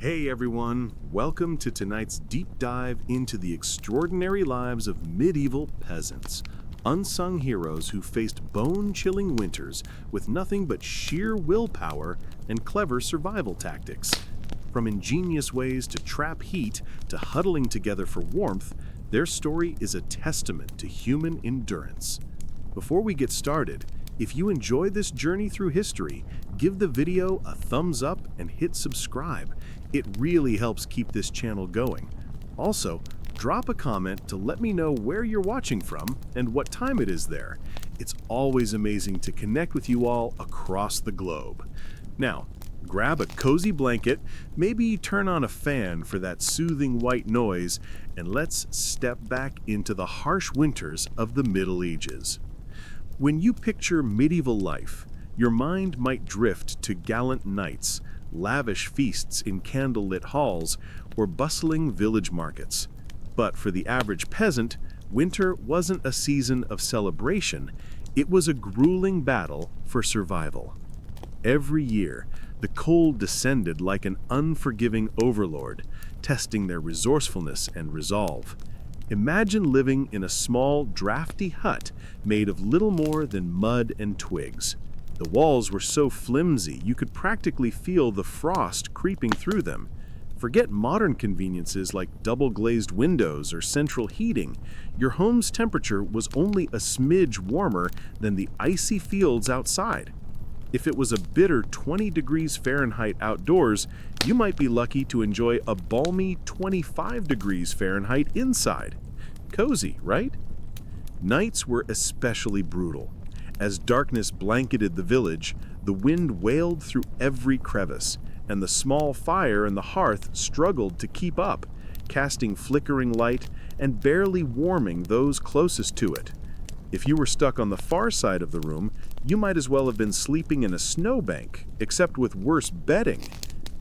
Hey everyone, welcome to tonight's deep dive into the extraordinary lives of medieval peasants, unsung heroes who faced bone-chilling winters with nothing but sheer willpower and clever survival tactics. From ingenious ways to trap heat to huddling together for warmth, their story is a testament to human endurance. Before we get started, if you enjoyed this journey through history, give the video a thumbs up and hit subscribe. It really helps keep this channel going. Also, drop a comment to let me know where you're watching from and what time it is there. It's always amazing to connect with you all across the globe. Now, grab a cozy blanket, maybe turn on a fan for that soothing white noise, and let's step back into the harsh winters of the Middle Ages. When you picture medieval life, your mind might drift to gallant knights, lavish feasts in candlelit halls, or bustling village markets. But for the average peasant, winter wasn't a season of celebration, it was a grueling battle for survival. Every year, the cold descended like an unforgiving overlord, testing their resourcefulness and resolve. Imagine living in a small, drafty hut made of little more than mud and twigs. The walls were so flimsy you could practically feel the frost creeping through them. Forget modern conveniences like double-glazed windows or central heating. Your home's temperature was only a smidge warmer than the icy fields outside. If it was a bitter 20 degrees Fahrenheit outdoors, you might be lucky to enjoy a balmy 25 degrees Fahrenheit inside. Cozy, right? Nights were especially brutal. As darkness blanketed the village, the wind wailed through every crevice, and the small fire in the hearth struggled to keep up, casting flickering light and barely warming those closest to it. If you were stuck on the far side of the room, you might as well have been sleeping in a snowbank, except with worse bedding.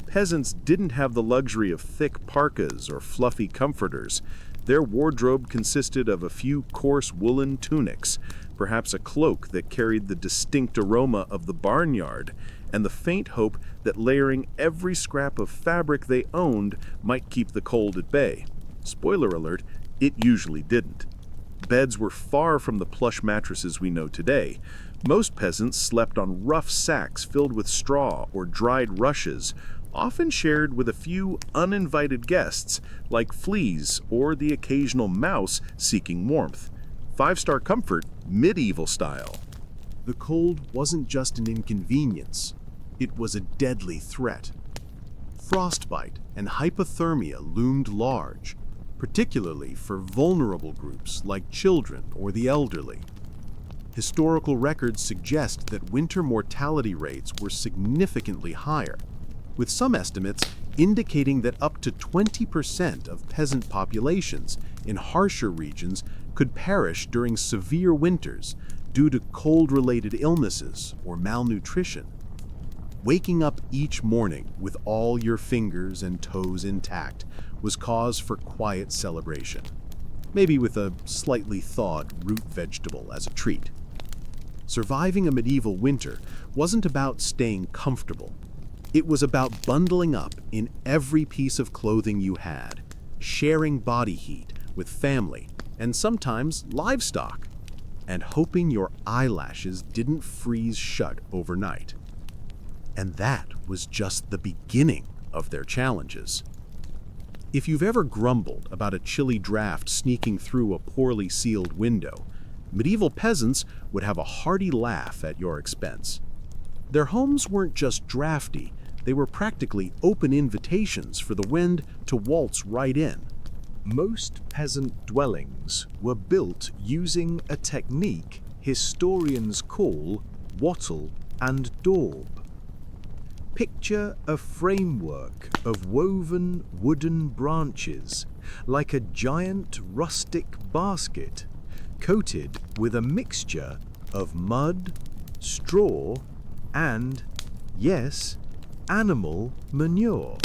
Peasants didn't have the luxury of thick parkas or fluffy comforters. Their wardrobe consisted of a few coarse woolen tunics, perhaps a cloak that carried the distinct aroma of the barnyard, and the faint hope that layering every scrap of fabric they owned might keep the cold at bay. Spoiler alert, it usually didn't. Beds were far from the plush mattresses we know today. Most peasants slept on rough sacks filled with straw or dried rushes, often shared with a few uninvited guests like fleas or the occasional mouse seeking warmth. Five-star comfort, medieval style. The cold wasn't just an inconvenience, it was a deadly threat. Frostbite and hypothermia loomed large, particularly for vulnerable groups like children or the elderly. Historical records suggest that winter mortality rates were significantly higher, with some estimates indicating that up to 20% of peasant populations in harsher regions could perish during severe winters due to cold-related illnesses or malnutrition. Waking up each morning with all your fingers and toes intact was cause for quiet celebration, maybe with a slightly thawed root vegetable as a treat. Surviving a medieval winter wasn't about staying comfortable. It was about bundling up in every piece of clothing you had, sharing body heat with family and sometimes livestock, and hoping your eyelashes didn't freeze shut overnight. And that was just the beginning of their challenges. If you've ever grumbled about a chilly draft sneaking through a poorly sealed window, medieval peasants would have a hearty laugh at your expense. Their homes weren't just drafty, they were practically open invitations for the wind to waltz right in. Most peasant dwellings were built using a technique historians call wattle and daub. Picture a framework of woven wooden branches, like a giant rustic basket, coated with a mixture of mud, straw, and, yes, animal manure.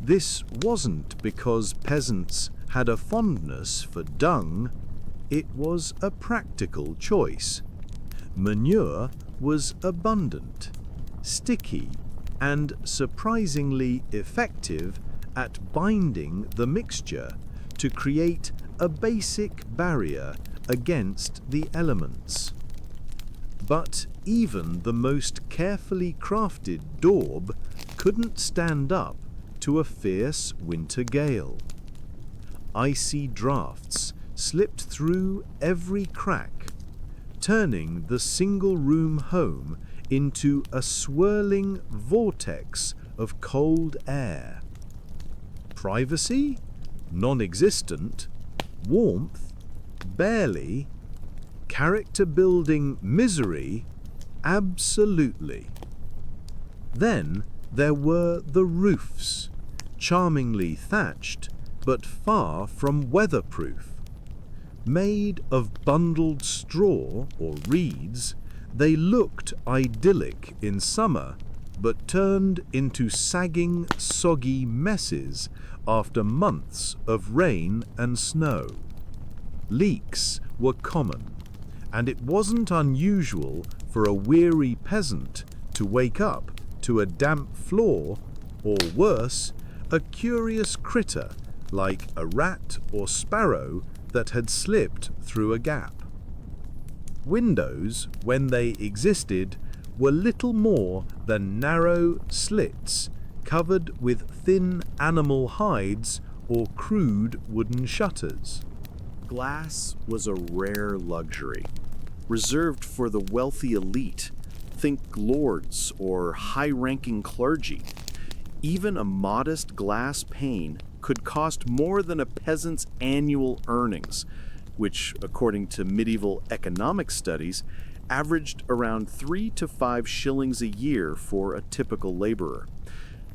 This wasn't because peasants had a fondness for dung, it was a practical choice. Manure was abundant, sticky, and surprisingly effective at binding the mixture to create a basic barrier against the elements. But even the most carefully crafted daub couldn't stand up to a fierce winter gale. Icy drafts slipped through every crack, turning the single-room home into a swirling vortex of cold air. Privacy? Non-existent. Warmth? Barely. Character-building misery? Absolutely. Then there were the roofs, charmingly thatched, but far from weatherproof. Made of bundled straw or reeds, they looked idyllic in summer, but turned into sagging, soggy messes after months of rain and snow. Leaks were common, and it wasn't unusual for a weary peasant to wake up to a damp floor, or worse, a curious critter like a rat or sparrow that had slipped through a gap. Windows, when they existed, were little more than narrow slits covered with thin animal hides or crude wooden shutters. Glass was a rare luxury, reserved for the wealthy elite. Think lords or high-ranking clergy. Even a modest glass pane could cost more than a peasant's annual earnings, which, according to medieval economic studies, averaged around 3 to 5 shillings a year for a typical laborer.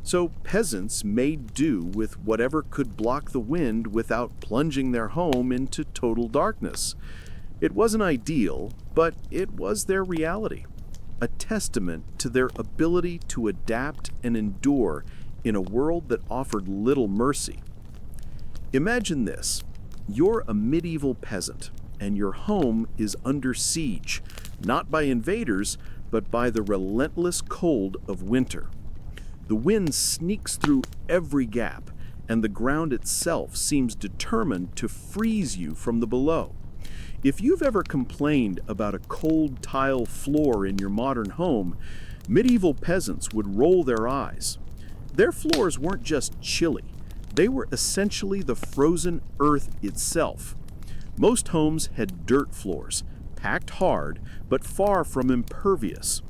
So peasants made do with whatever could block the wind without plunging their home into total darkness. It wasn't ideal, but it was their reality, a testament to their ability to adapt and endure in a world that offered little mercy. Imagine this. You're a medieval peasant, and your home is under siege, not by invaders, but by the relentless cold of winter. The wind sneaks through every gap, and the ground itself seems determined to freeze you from the below. If you've ever complained about a cold tile floor in your modern home, medieval peasants would roll their eyes. Their floors weren't just chilly, they were essentially the frozen earth itself. Most homes had dirt floors, packed hard, but far from impervious.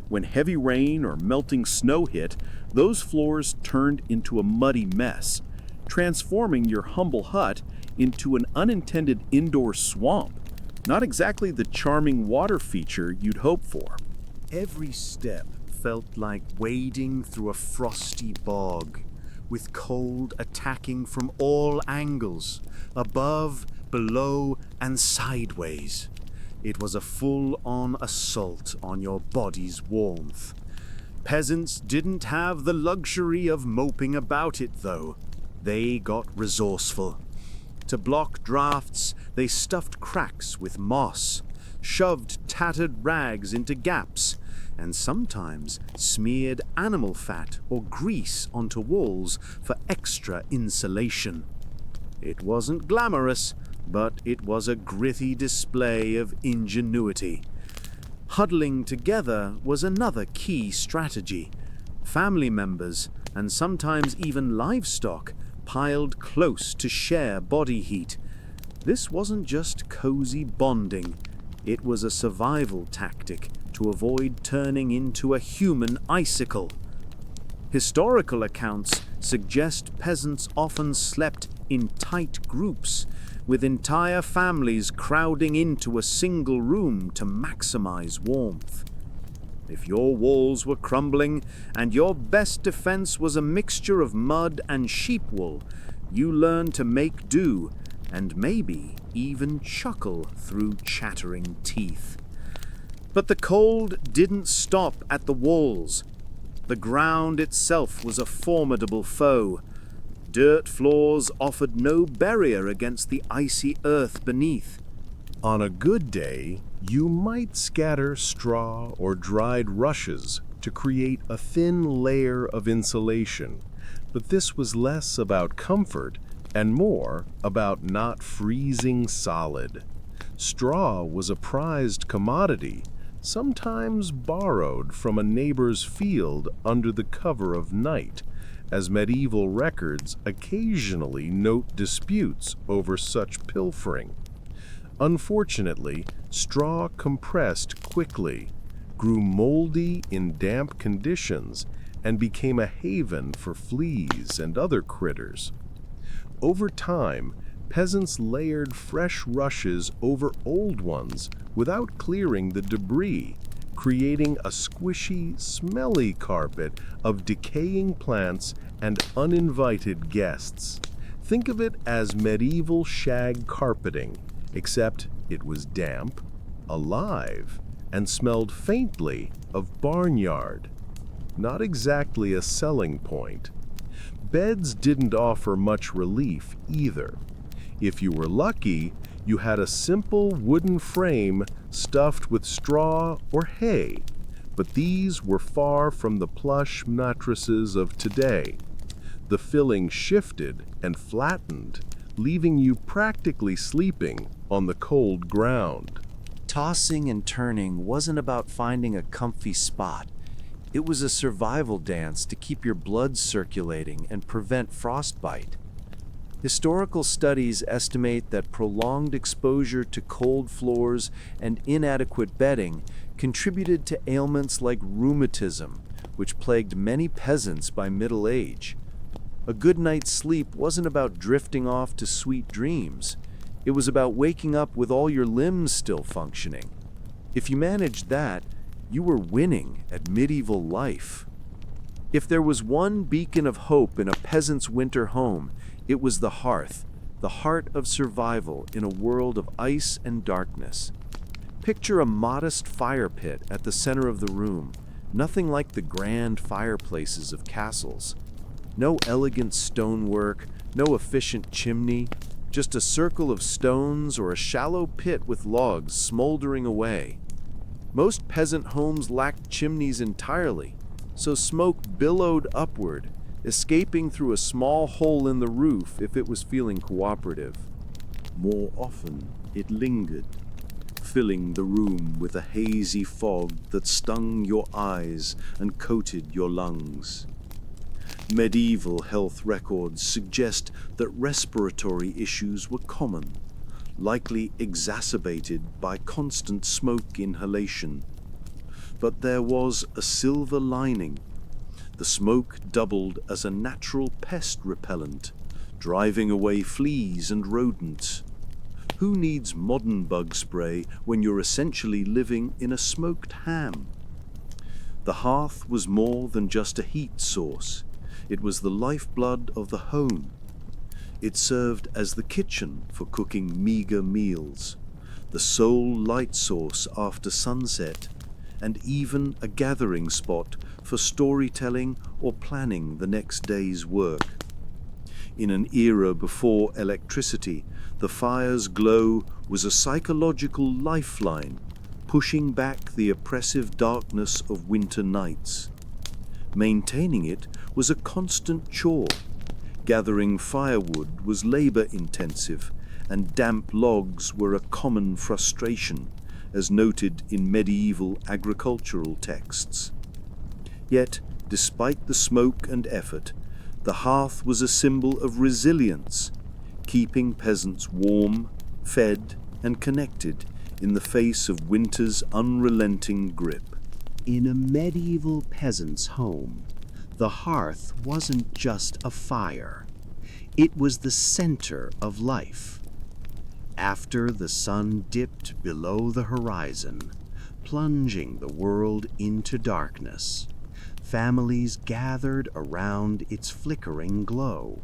When heavy rain or melting snow hit, those floors turned into a muddy mess, transforming your humble hut into an unintended indoor swamp. Not exactly the charming water feature you'd hope for. Every step felt like wading through a frosty bog, with cold attacking from all angles, above, below, and sideways. It was a full-on assault on your body's warmth. Peasants didn't have the luxury of moping about it, though. They got resourceful. To block drafts, they stuffed cracks with moss, shoved tattered rags into gaps, and sometimes smeared animal fat or grease onto walls for extra insulation. It wasn't glamorous, but it was a gritty display of ingenuity. Huddling together was another key strategy. Family members, and sometimes even livestock, piled close to share body heat. This wasn't just cozy bonding, it was a survival tactic to avoid turning into a human icicle. Historical accounts suggest peasants often slept in tight groups, with entire families crowding into a single room to maximize warmth. If your walls were crumbling and your best defense was a mixture of mud and sheep wool, you learned to make do and maybe even chuckle through chattering teeth. But the cold didn't stop at the walls. The ground itself was a formidable foe. Dirt floors offered no barrier against the icy earth beneath. On a good day, you might scatter straw or dried rushes to create a thin layer of insulation, but this was less about comfort and more about not freezing solid. Straw was a prized commodity, sometimes borrowed from a neighbor's field under the cover of night, as medieval records occasionally note disputes over such pilfering. Unfortunately, straw compressed quickly, grew moldy in damp conditions, and became a haven for fleas and other critters. Over time, peasants layered fresh rushes over old ones without clearing the debris, creating a squishy, smelly carpet of decaying plants and uninvited guests. Think of it as medieval shag carpeting, except it was damp, alive, and smelled faintly of barnyard. Not exactly a selling point. Beds didn't offer much relief either. If you were lucky, you had a simple wooden frame stuffed with straw or hay, but these were far from the plush mattresses of today. The filling shifted and flattened, leaving you practically sleeping on the cold ground. Tossing and turning wasn't about finding a comfy spot. It was a survival dance to keep your blood circulating and prevent frostbite. Historical studies estimate that prolonged exposure to cold floors and inadequate bedding contributed to ailments like rheumatism, which plagued many peasants by middle age. A good night's sleep wasn't about drifting off to sweet dreams. It was about waking up with all your limbs still functioning. If you managed that, you were winning at medieval life. If there was one beacon of hope in a peasant's winter home, it was the hearth, the heart of survival in a world of ice and darkness. Picture a modest fire pit at the center of the room, nothing like the grand fireplaces of castles. No elegant stonework, no efficient chimney, just a circle of stones or a shallow pit with logs smoldering away. Most peasant homes lacked chimneys entirely, so smoke billowed upward, escaping through a small hole in the roof if it was feeling cooperative. More often, it lingered, filling the room with a hazy fog that stung your eyes and coated your lungs. Medieval health records suggest that respiratory issues were common, likely exacerbated by constant smoke inhalation. But there was a silver lining. The smoke doubled as a natural pest repellent, driving away fleas and rodents. Who needs modern bug spray when you're essentially living in a smoked ham? The hearth was more than just a heat source. It was the lifeblood of the home. It served as the kitchen for cooking meager meals, the sole light source after sunset, and even a gathering spot for storytelling or planning the next day's work. In an era before electricity, the fire's glow was a psychological lifeline, pushing back the oppressive darkness of winter nights. Maintaining it was a constant chore. Gathering firewood was labor-intensive, and damp logs were a common frustration, as noted in medieval agricultural texts. Yet, despite the smoke and effort, the hearth was a symbol of resilience, keeping peasants warm, fed, and connected in the face of winter's unrelenting grip. In a medieval peasant's home, the hearth wasn't just a fire. It was the center of life. After the sun dipped below the horizon, plunging the world into darkness, families gathered around its flickering glow.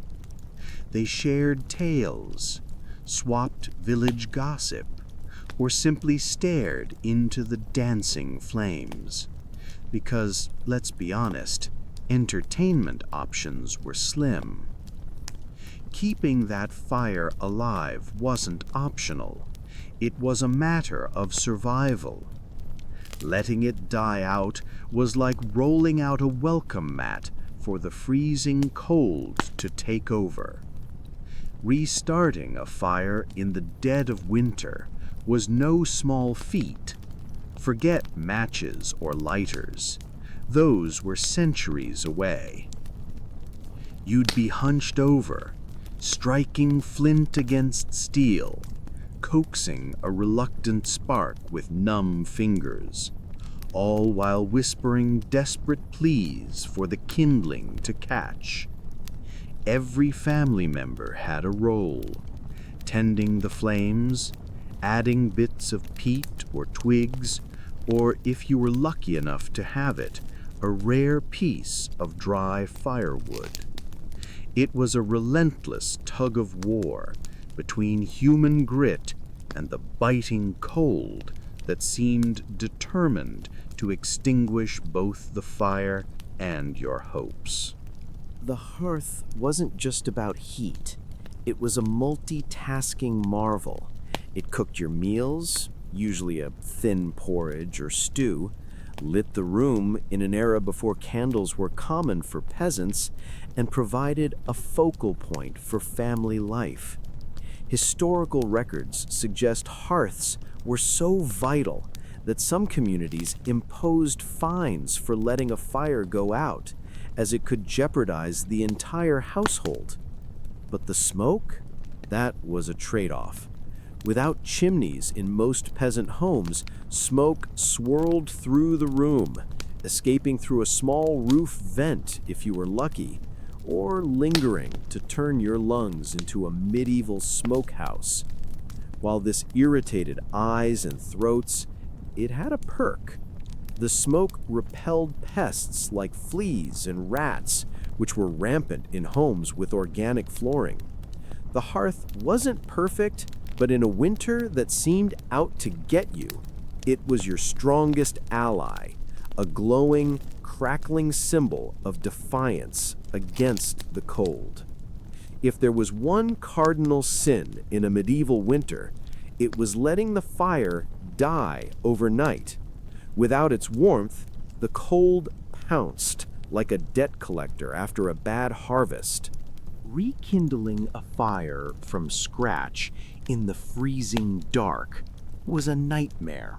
They shared tales, swapped village gossip, or simply stared into the dancing flames. Because, let's be honest, entertainment options were slim. Keeping that fire alive wasn't optional. It was a matter of survival. Letting it die out was like rolling out a welcome mat for the freezing cold to take over. Restarting a fire in the dead of winter was no small feat. Forget matches or lighters. Those were centuries away. You'd be hunched over, striking flint against steel, coaxing a reluctant spark with numb fingers, all while whispering desperate pleas for the kindling to catch. Every family member had a role, tending the flames, adding bits of peat or twigs, or if you were lucky enough to have it, a rare piece of dry firewood. It was a relentless tug of war between human grit and the biting cold that seemed determined to extinguish both the fire and your hopes. The hearth wasn't just about heat. It was a multitasking marvel. It cooked your meals, usually a thin porridge or stew, lit the room in an era before candles were common for peasants, and provided a focal point for family life. Historical records suggest hearths were so vital that some communities imposed fines for letting a fire go out, as it could jeopardize the entire household. But the smoke? That was a trade-off. Without chimneys in most peasant homes, smoke swirled through the room, escaping through a small roof vent if you were lucky, or lingering to turn your lungs into a medieval smokehouse. While this irritated eyes and throats, it had a perk. The smoke repelled pests like fleas and rats, which were rampant in homes with organic flooring. The hearth wasn't perfect, but in a winter that seemed out to get you, it was your strongest ally, a glowing, crackling symbol of defiance against the cold. If there was one cardinal sin in a medieval winter, it was letting the fire die overnight. Without its warmth, the cold pounced like a debt collector after a bad harvest. Rekindling a fire from scratch in the freezing dark was a nightmare.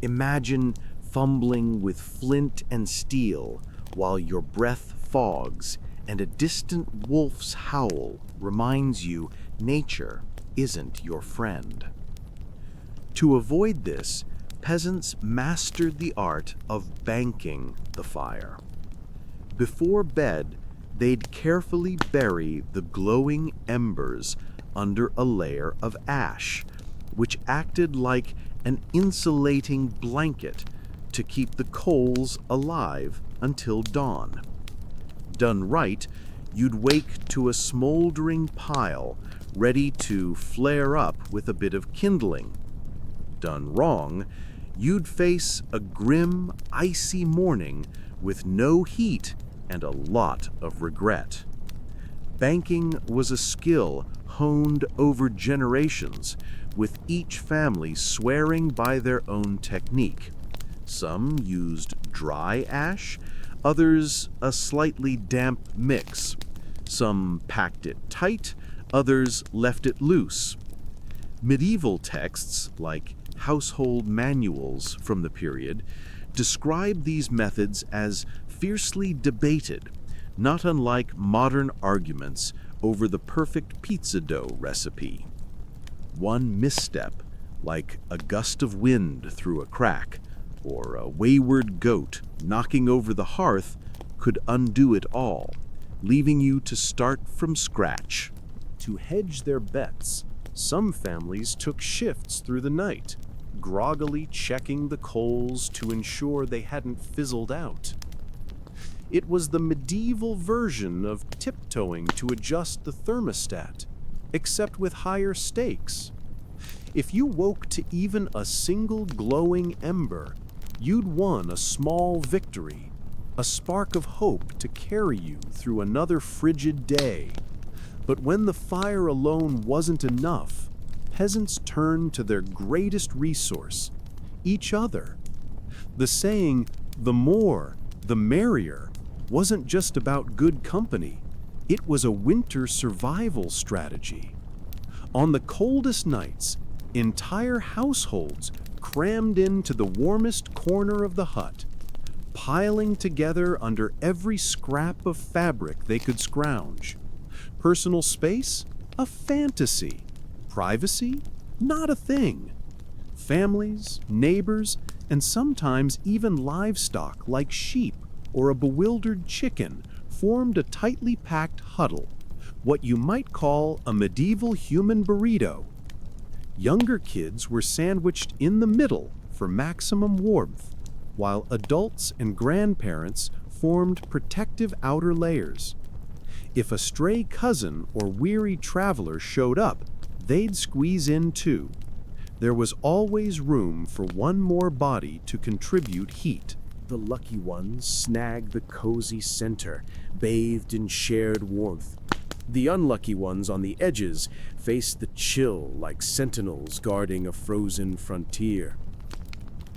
Imagine fumbling with flint and steel while your breath fogs and a distant wolf's howl reminds you nature isn't your friend. To avoid this, peasants mastered the art of banking the fire. Before bed, they'd carefully bury the glowing embers under a layer of ash, which acted like an insulating blanket to keep the coals alive until dawn. Done right, you'd wake to a smoldering pile ready to flare up with a bit of kindling. Done wrong, you'd face a grim, icy morning with no heat and a lot of regret. Banking was a skill honed over generations, with each family swearing by their own technique. Some used dry ash, others a slightly damp mix. Some packed it tight, others left it loose. Medieval texts, like household manuals from the period, describe these methods as fiercely debated, not unlike modern arguments over the perfect pizza dough recipe. One misstep, like a gust of wind through a crack, or a wayward goat knocking over the hearth, could undo it all, leaving you to start from scratch. To hedge their bets, some families took shifts through the night, groggily checking the coals to ensure they hadn't fizzled out. It was the medieval version of tiptoeing to adjust the thermostat, except with higher stakes. If you woke to even a single glowing ember, you'd won a small victory, a spark of hope to carry you through another frigid day. But when the fire alone wasn't enough, peasants turned to their greatest resource, each other. The saying, "the more, the merrier," wasn't just about good company. It was a winter survival strategy. On the coldest nights, entire households crammed into the warmest corner of the hut, piling together under every scrap of fabric they could scrounge. Personal space? A fantasy. Privacy? Not a thing. Families, neighbors, and sometimes even livestock like sheep or a bewildered chicken formed a tightly packed huddle, what you might call a medieval human burrito. Younger kids were sandwiched in the middle for maximum warmth, while adults and grandparents formed protective outer layers. If a stray cousin or weary traveler showed up, they'd squeeze in too. There was always room for one more body to contribute heat. The lucky ones snagged the cozy center, bathed in shared warmth. The unlucky ones on the edges faced the chill like sentinels guarding a frozen frontier.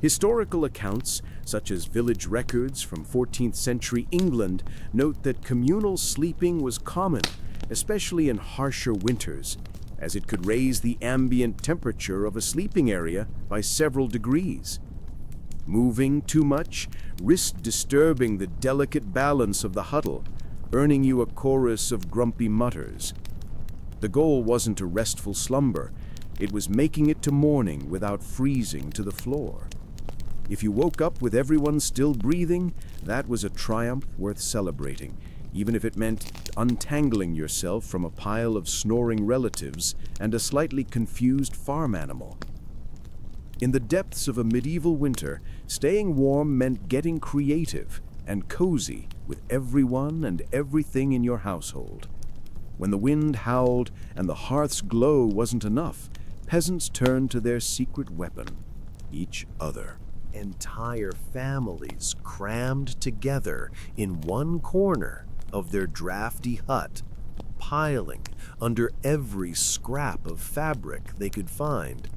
Historical accounts, such as village records from 14th century England, note that communal sleeping was common, especially in harsher winters, as it could raise the ambient temperature of a sleeping area by several degrees. Moving too much risked disturbing the delicate balance of the huddle, earning you a chorus of grumpy mutters. The goal wasn't a restful slumber, it was making it to morning without freezing to the floor. If you woke up with everyone still breathing, that was a triumph worth celebrating, even if it meant untangling yourself from a pile of snoring relatives and a slightly confused farm animal. In the depths of a medieval winter, staying warm meant getting creative and cozy with everyone and everything in your household. When the wind howled and the hearth's glow wasn't enough, peasants turned to their secret weapon, each other. Entire families crammed together in one corner of their drafty hut, piling under every scrap of fabric they could find.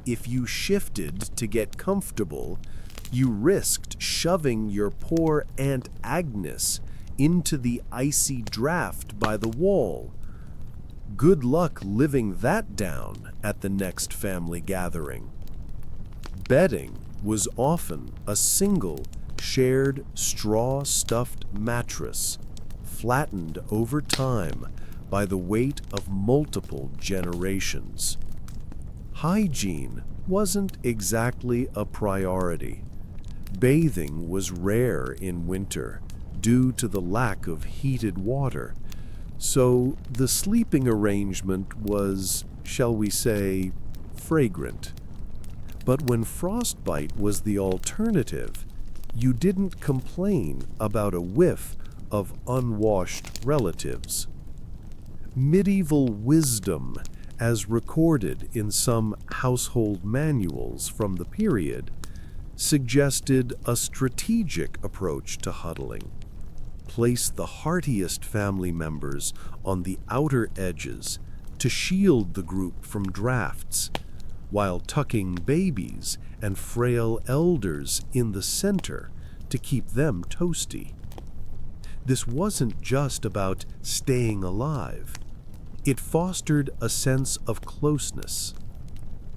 If you shifted to get comfortable, you risked shoving your poor Aunt Agnes into the icy draft by the wall. Good luck living that down at the next family gathering. Bedding was often a single, shared straw-stuffed mattress, flattened over time by the weight of multiple generations. Hygiene wasn't exactly a priority. Bathing was rare in winter due to the lack of heated water, so the sleeping arrangement was, shall we say, fragrant. But when frostbite was the alternative, you didn't complain about a whiff of unwashed relatives. Medieval wisdom, as recorded in some household manuals from the period, suggested a strategic approach to huddling. Place the heartiest family members on the outer edges to shield the group from drafts, while tucking babies and frail elders in the center to keep them toasty. This wasn't just about staying alive. It fostered a sense of closeness.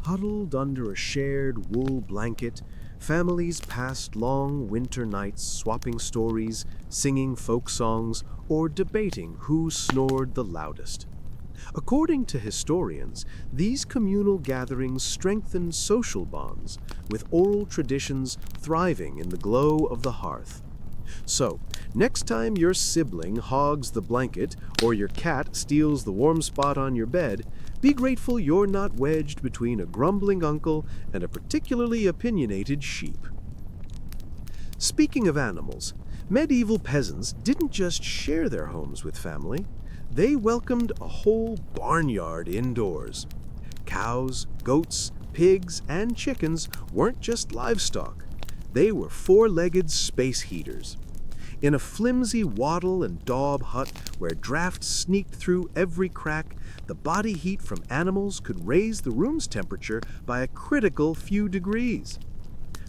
Huddled under a shared wool blanket, families passed long winter nights swapping stories, singing folk songs, or debating who snored the loudest. According to historians, these communal gatherings strengthened social bonds, with oral traditions thriving in the glow of the hearth. So, next time your sibling hogs the blanket or your cat steals the warm spot on your bed, be grateful you're not wedged between a grumbling uncle and a particularly opinionated sheep. Speaking of animals, medieval peasants didn't just share their homes with family. They welcomed a whole barnyard indoors. Cows, goats, pigs, and chickens weren't just livestock. They were four-legged space heaters. In a flimsy wattle and daub hut where drafts sneaked through every crack, the body heat from animals could raise the room's temperature by a critical few degrees.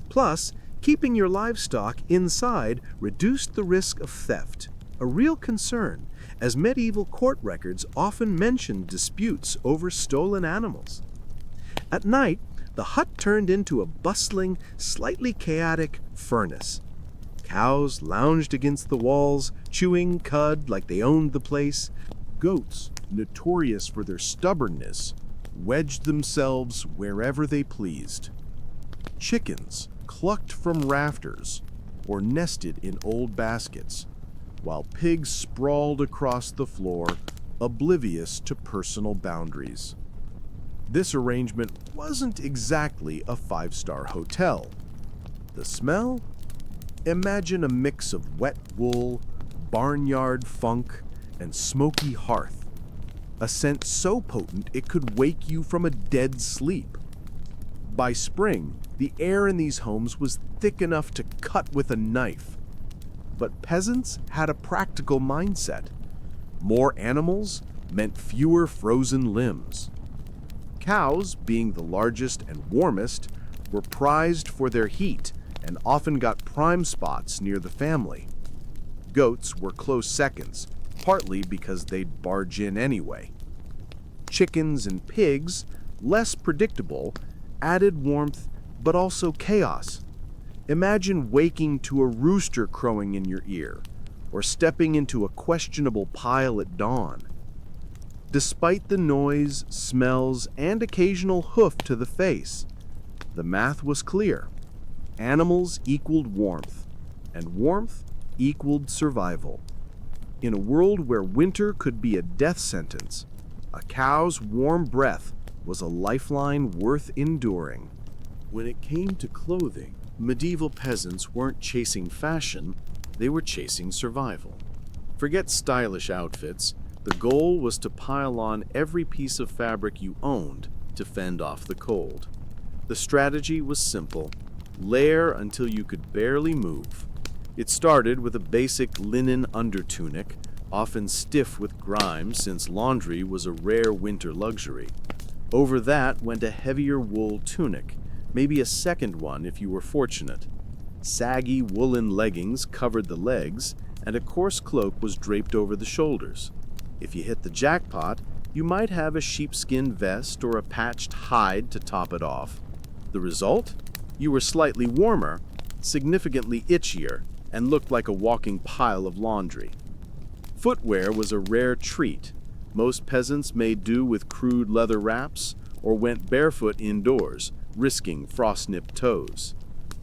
Plus, keeping your livestock inside reduced the risk of theft, a real concern, as medieval court records often mentioned disputes over stolen animals. At night, the hut turned into a bustling, slightly chaotic furnace. Cows lounged against the walls, chewing cud like they owned the place. Goats, notorious for their stubbornness, wedged themselves wherever they pleased. Chickens clucked from rafters or nested in old baskets, while pigs sprawled across the floor, oblivious to personal boundaries. This arrangement wasn't exactly a five-star hotel. The smell? Imagine a mix of wet wool, barnyard funk, and smoky hearth. A scent so potent it could wake you from a dead sleep. By spring, the air in these homes was thick enough to cut with a knife. But peasants had a practical mindset. More animals meant fewer frozen limbs. Cows, being the largest and warmest, were prized for their heat and often got prime spots near the family. Goats were close seconds, partly because they'd barge in anyway. Chickens and pigs, less predictable, added warmth but also chaos. Imagine waking to a rooster crowing in your ear, or stepping into a questionable pile at dawn. Despite the noise, smells, and occasional hoof to the face, the math was clear. Animals equaled warmth, and warmth equaled survival. In a world where winter could be a death sentence, a cow's warm breath was a lifeline worth enduring. When it came to clothing, medieval peasants weren't chasing fashion, they were chasing survival. Forget stylish outfits. The goal was to pile on every piece of fabric you owned to fend off the cold. The strategy was simple: layer until you could barely move. It started with a basic linen undertunic, often stiff with grime since laundry was a rare winter luxury. Over that went a heavier wool tunic, maybe a second one if you were fortunate. Saggy woolen leggings covered the legs, and a coarse cloak was draped over the shoulders. If you hit the jackpot, you might have a sheepskin vest or a patched hide to top it off. The result? You were slightly warmer, significantly itchier, and looked like a walking pile of laundry. Footwear was a rare treat. Most peasants made do with crude leather wraps or went barefoot indoors, risking frost-nipped toes.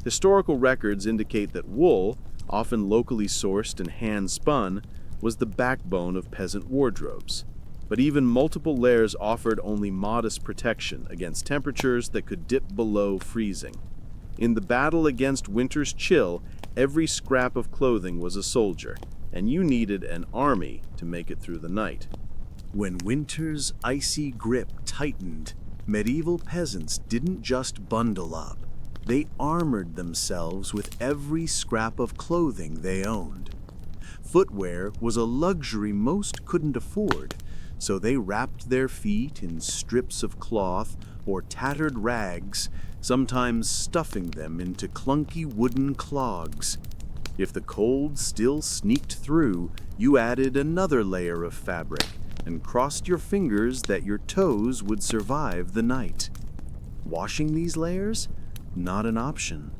Historical records indicate that wool, often locally sourced and hand-spun, was the backbone of peasant wardrobes. But even multiple layers offered only modest protection against temperatures that could dip below freezing. In the battle against winter's chill, every scrap of clothing was a soldier, and you needed an army to make it through the night. When winter's icy grip tightened, medieval peasants didn't just bundle up. They armored themselves with every scrap of clothing they owned. Footwear was a luxury most couldn't afford, so they wrapped their feet in strips of cloth or tattered rags, sometimes stuffing them into clunky wooden clogs. If the cold still sneaked through, you added another layer of fabric and crossed your fingers that your toes would survive the night. Washing these layers? Not an option.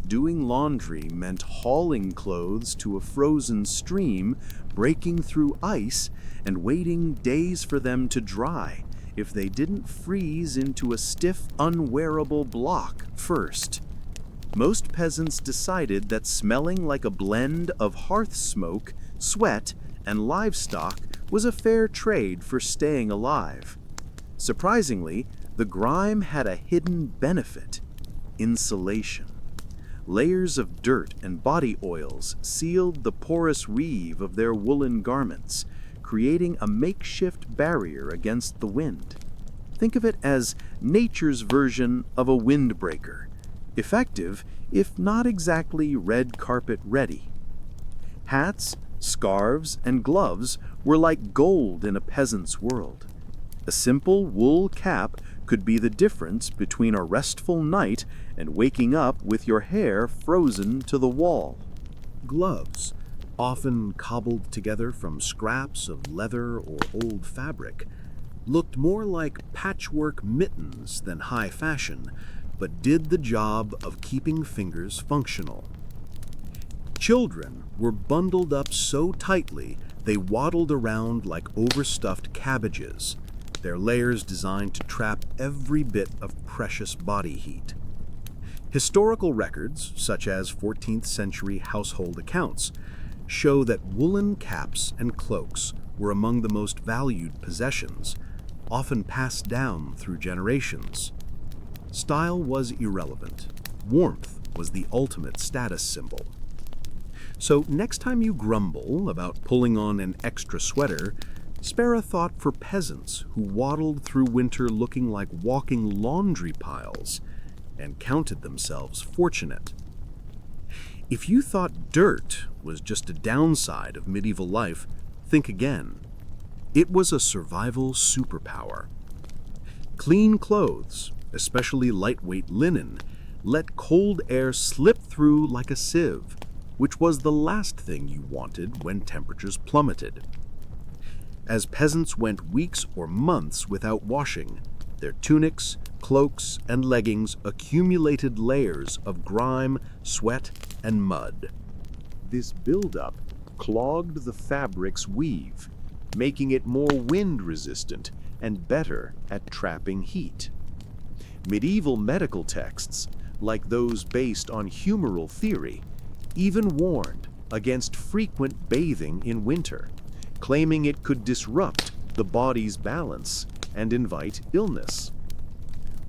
Doing laundry meant hauling clothes to a frozen stream, breaking through ice, and waiting days for them to dry if they didn't freeze into a stiff, unwearable block first. Most peasants decided that smelling like a blend of hearth smoke, sweat, and livestock was a fair trade for staying alive. Surprisingly, the grime had a hidden benefit: insulation. Layers of dirt and body oils sealed the porous weave of their woolen garments, creating a makeshift barrier against the wind. Think of it as nature's version of a windbreaker, effective if not exactly red carpet ready. Hats, scarves, and gloves were like gold in a peasant's world. A simple wool cap could be the difference between a restful night and waking up with your hair frozen to the wall. Gloves, often cobbled together from scraps of leather or old fabric, looked more like patchwork mittens than high fashion, but did the job of keeping fingers functional. Children were bundled up so tightly they waddled around like overstuffed cabbages, their layers designed to trap every bit of precious body heat. Historical records, such as 14th century household accounts, show that woolen caps and cloaks were among the most valued possessions, often passed down through generations. Style was irrelevant. Warmth was the ultimate status symbol. So next time you grumble about pulling on an extra sweater, spare a thought for peasants who waddled through winter looking like walking laundry piles and counted themselves fortunate. If you thought dirt was just a downside of medieval life, think again. It was a survival superpower. Clean clothes, especially lightweight linen, let cold air slip through like a sieve, which was the last thing you wanted when temperatures plummeted. As peasants went weeks or months without washing, their tunics, cloaks, and leggings accumulated layers of grime, sweat, and mud. This buildup clogged the fabric's weave, making it more wind-resistant and better at trapping heat. Medieval medical texts, like those based on humoral theory, even warned against frequent bathing in winter, claiming it could disrupt the body's balance and invite illness.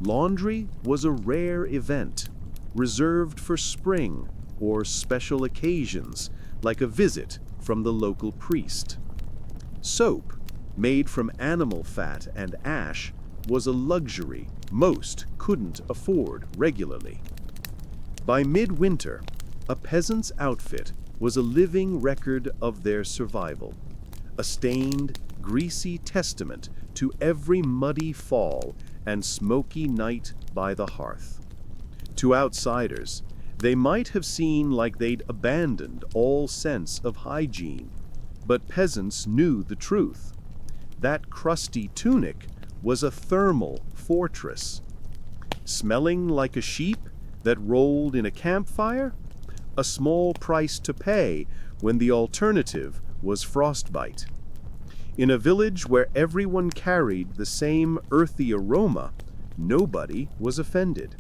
Laundry was a rare event, reserved for spring or special occasions, like a visit from the local priest. Soap, made from animal fat and ash, was a luxury most couldn't afford regularly. By midwinter, a peasant's outfit was a living record of their survival, a stained, greasy testament to every muddy fall and smoky night by the hearth. To outsiders, they might have seemed like they'd abandoned all sense of hygiene, but peasants knew the truth. That crusty tunic was a thermal fortress. Smelling like a sheep that rolled in a campfire? A small price to pay when the alternative was frostbite. In a village where everyone carried the same earthy aroma, nobody was offended.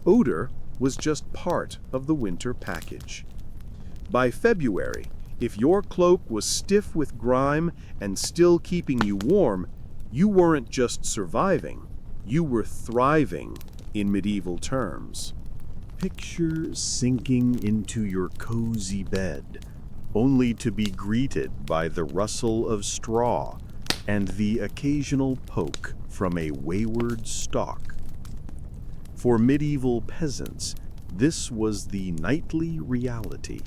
Odor was just part of the winter package. By February, if your cloak was stiff with grime and still keeping you warm, you weren't just surviving, you were thriving in medieval terms. Picture sinking into your cozy bed, only to be greeted by the rustle of straw and the occasional poke from a wayward stalk. For medieval peasants, this was the nightly reality.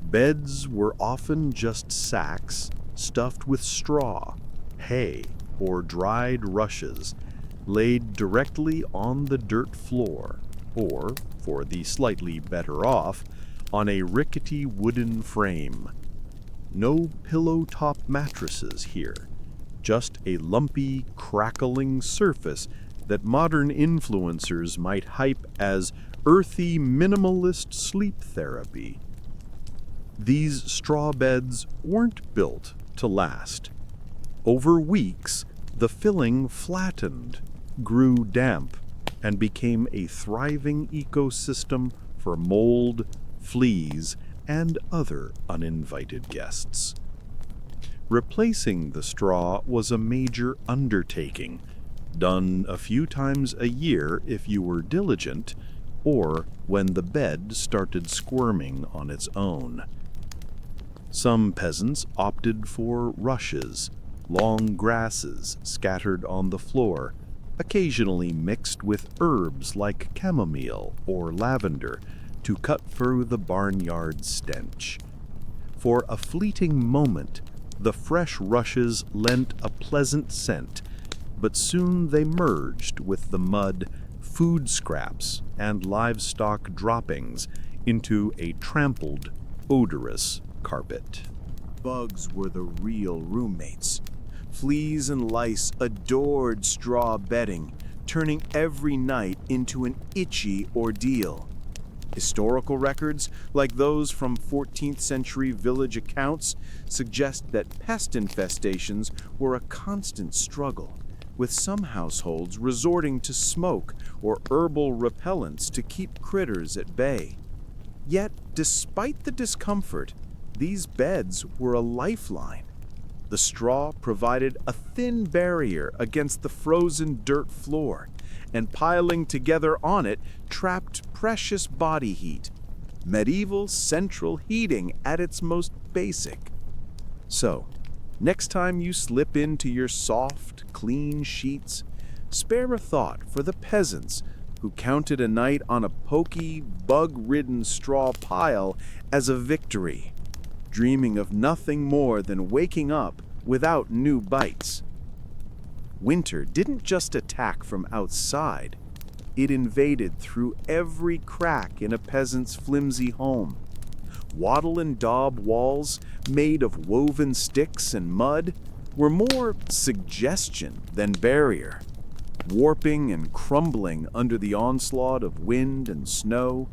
Beds were often just sacks stuffed with straw, hay, or dried rushes, laid directly on the dirt floor, or, for the slightly better off, on a rickety wooden frame. No pillow-top mattresses here, just a lumpy, crackling surface that modern influencers might hype as earthy minimalist sleep therapy. These straw beds weren't built to last. Over weeks, the filling flattened, grew damp, and became a thriving ecosystem for mold, fleas, and other uninvited guests. Replacing the straw was a major undertaking, done a few times a year if you were diligent, or when the bed started squirming on its own. Some peasants opted for rushes, long grasses scattered on the floor, occasionally mixed with herbs like chamomile or lavender to cut through the barnyard stench. For a fleeting moment, the fresh rushes lent a pleasant scent, but soon they merged with the mud, food scraps, and livestock droppings into a trampled, odorous carpet. Bugs were the real roommates. Fleas and lice adored straw bedding, turning every night into an itchy ordeal. Historical records, like those from 14th century village accounts, suggest that pest infestations were a constant struggle, with some households resorting to smoke or herbal repellents to keep critters at bay. Yet, despite the discomfort, these beds were a lifeline. The straw provided a thin barrier against the frozen dirt floor, and piling together on it trapped precious body heat, medieval central heating at its most basic. So, next time you slip into your soft, clean sheets, spare a thought for the peasants who counted a night on a poky, bug-ridden straw pile as a victory, dreaming of nothing more than waking up without new bites. Winter didn't just attack from outside. It invaded through every crack in a peasant's flimsy home. Wattle and daub walls, made of woven sticks and mud, were more suggestion than barrier, warping and crumbling under the onslaught of wind and snow.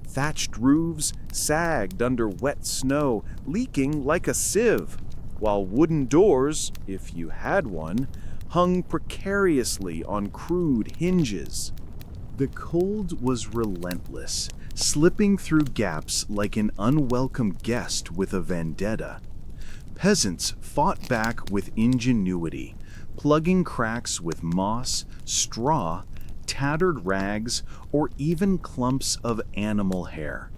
Thatched roofs sagged under wet snow, leaking like a sieve, while wooden doors, if you had one, hung precariously on crude hinges. The cold was relentless, slipping through gaps like an unwelcome guest with a vendetta. Peasants fought back with ingenuity, plugging cracks with moss, straw, tattered rags, or even clumps of animal hair.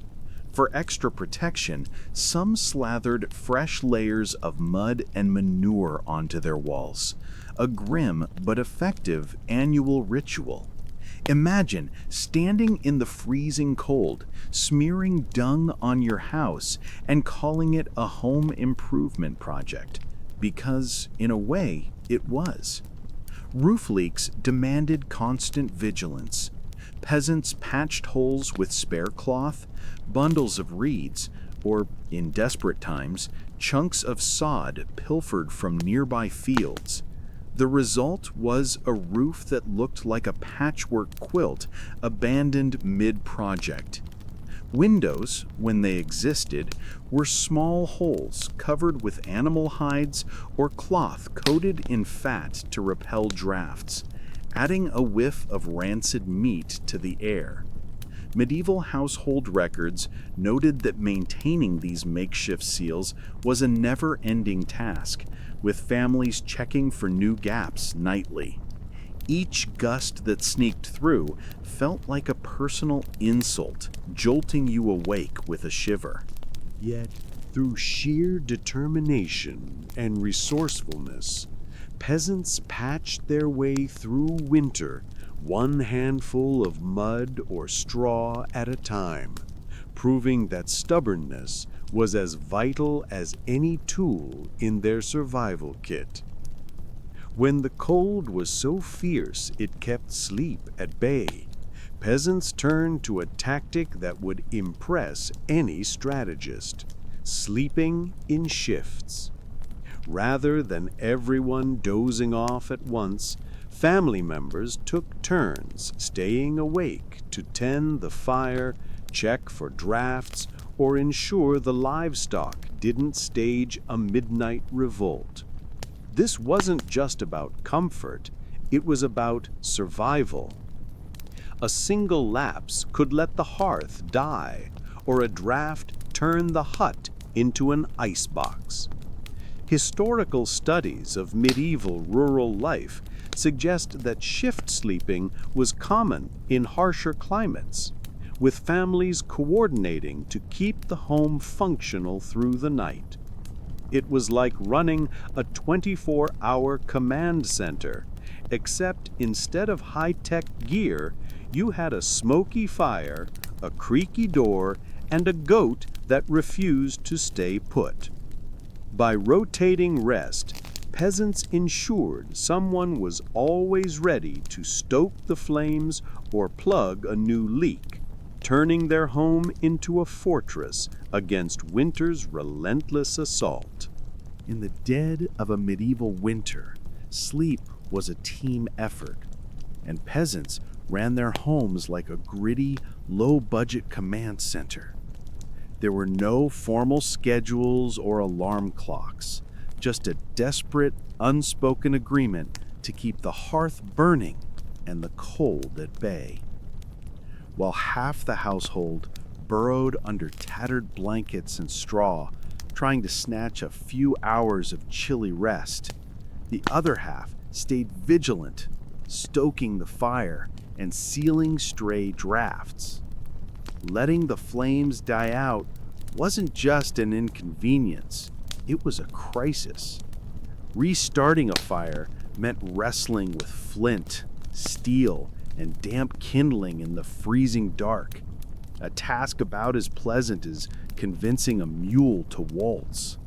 For extra protection, some slathered fresh layers of mud and manure onto their walls, a grim but effective annual ritual. Imagine standing in the freezing cold, smearing dung on your house, and calling it a home improvement project, because, in a way, it was. Roof leaks demanded constant vigilance. Peasants patched holes with spare cloth, bundles of reeds, or, in desperate times, chunks of sod pilfered from nearby fields. The result was a roof that looked like a patchwork quilt abandoned mid-project. Windows, when they existed, were small holes covered with animal hides or cloth coated in fat to repel drafts, adding a whiff of rancid meat to the air. Medieval household records noted that maintaining these makeshift seals was a never-ending task, with families checking for new gaps nightly. Each gust that sneaked through felt like a personal insult, jolting you awake with a shiver. Yet, through sheer determination and resourcefulness, peasants patched their way through winter, one handful of mud or straw at a time, proving that stubbornness was as vital as any tool in their survival kit. When the cold was so fierce it kept sleep at bay, peasants turned to a tactic that would impress any strategist: sleeping in shifts. Rather than everyone dozing off at once, family members took turns staying awake to tend the fire, check for drafts, or ensure the livestock didn't stage a midnight revolt. This wasn't just about comfort, it was about survival. A single lapse could let the hearth die, or a draft turn the hut into an icebox. Historical studies of medieval rural life suggest that shift sleeping was common in harsher climates, with families coordinating to keep the home functional through the night. It was like running a 24-hour command center, except instead of high-tech gear, you had a smoky fire, a creaky door, and a goat that refused to stay put. By rotating rest, peasants ensured someone was always ready to stoke the flames or plug a new leak, turning their home into a fortress against winter's relentless assault. In the dead of a medieval winter, sleep was a team effort, and peasants ran their homes like a gritty, low-budget command center. There were no formal schedules or alarm clocks, just a desperate, unspoken agreement to keep the hearth burning and the cold at bay. While half the household burrowed under tattered blankets and straw, trying to snatch a few hours of chilly rest, the other half stayed vigilant, stoking the fire and sealing stray drafts. Letting the flames die out wasn't just an inconvenience, it was a crisis. Restarting a fire meant wrestling with flint, steel, and damp kindling in the freezing dark, a task about as pleasant as convincing a mule to waltz.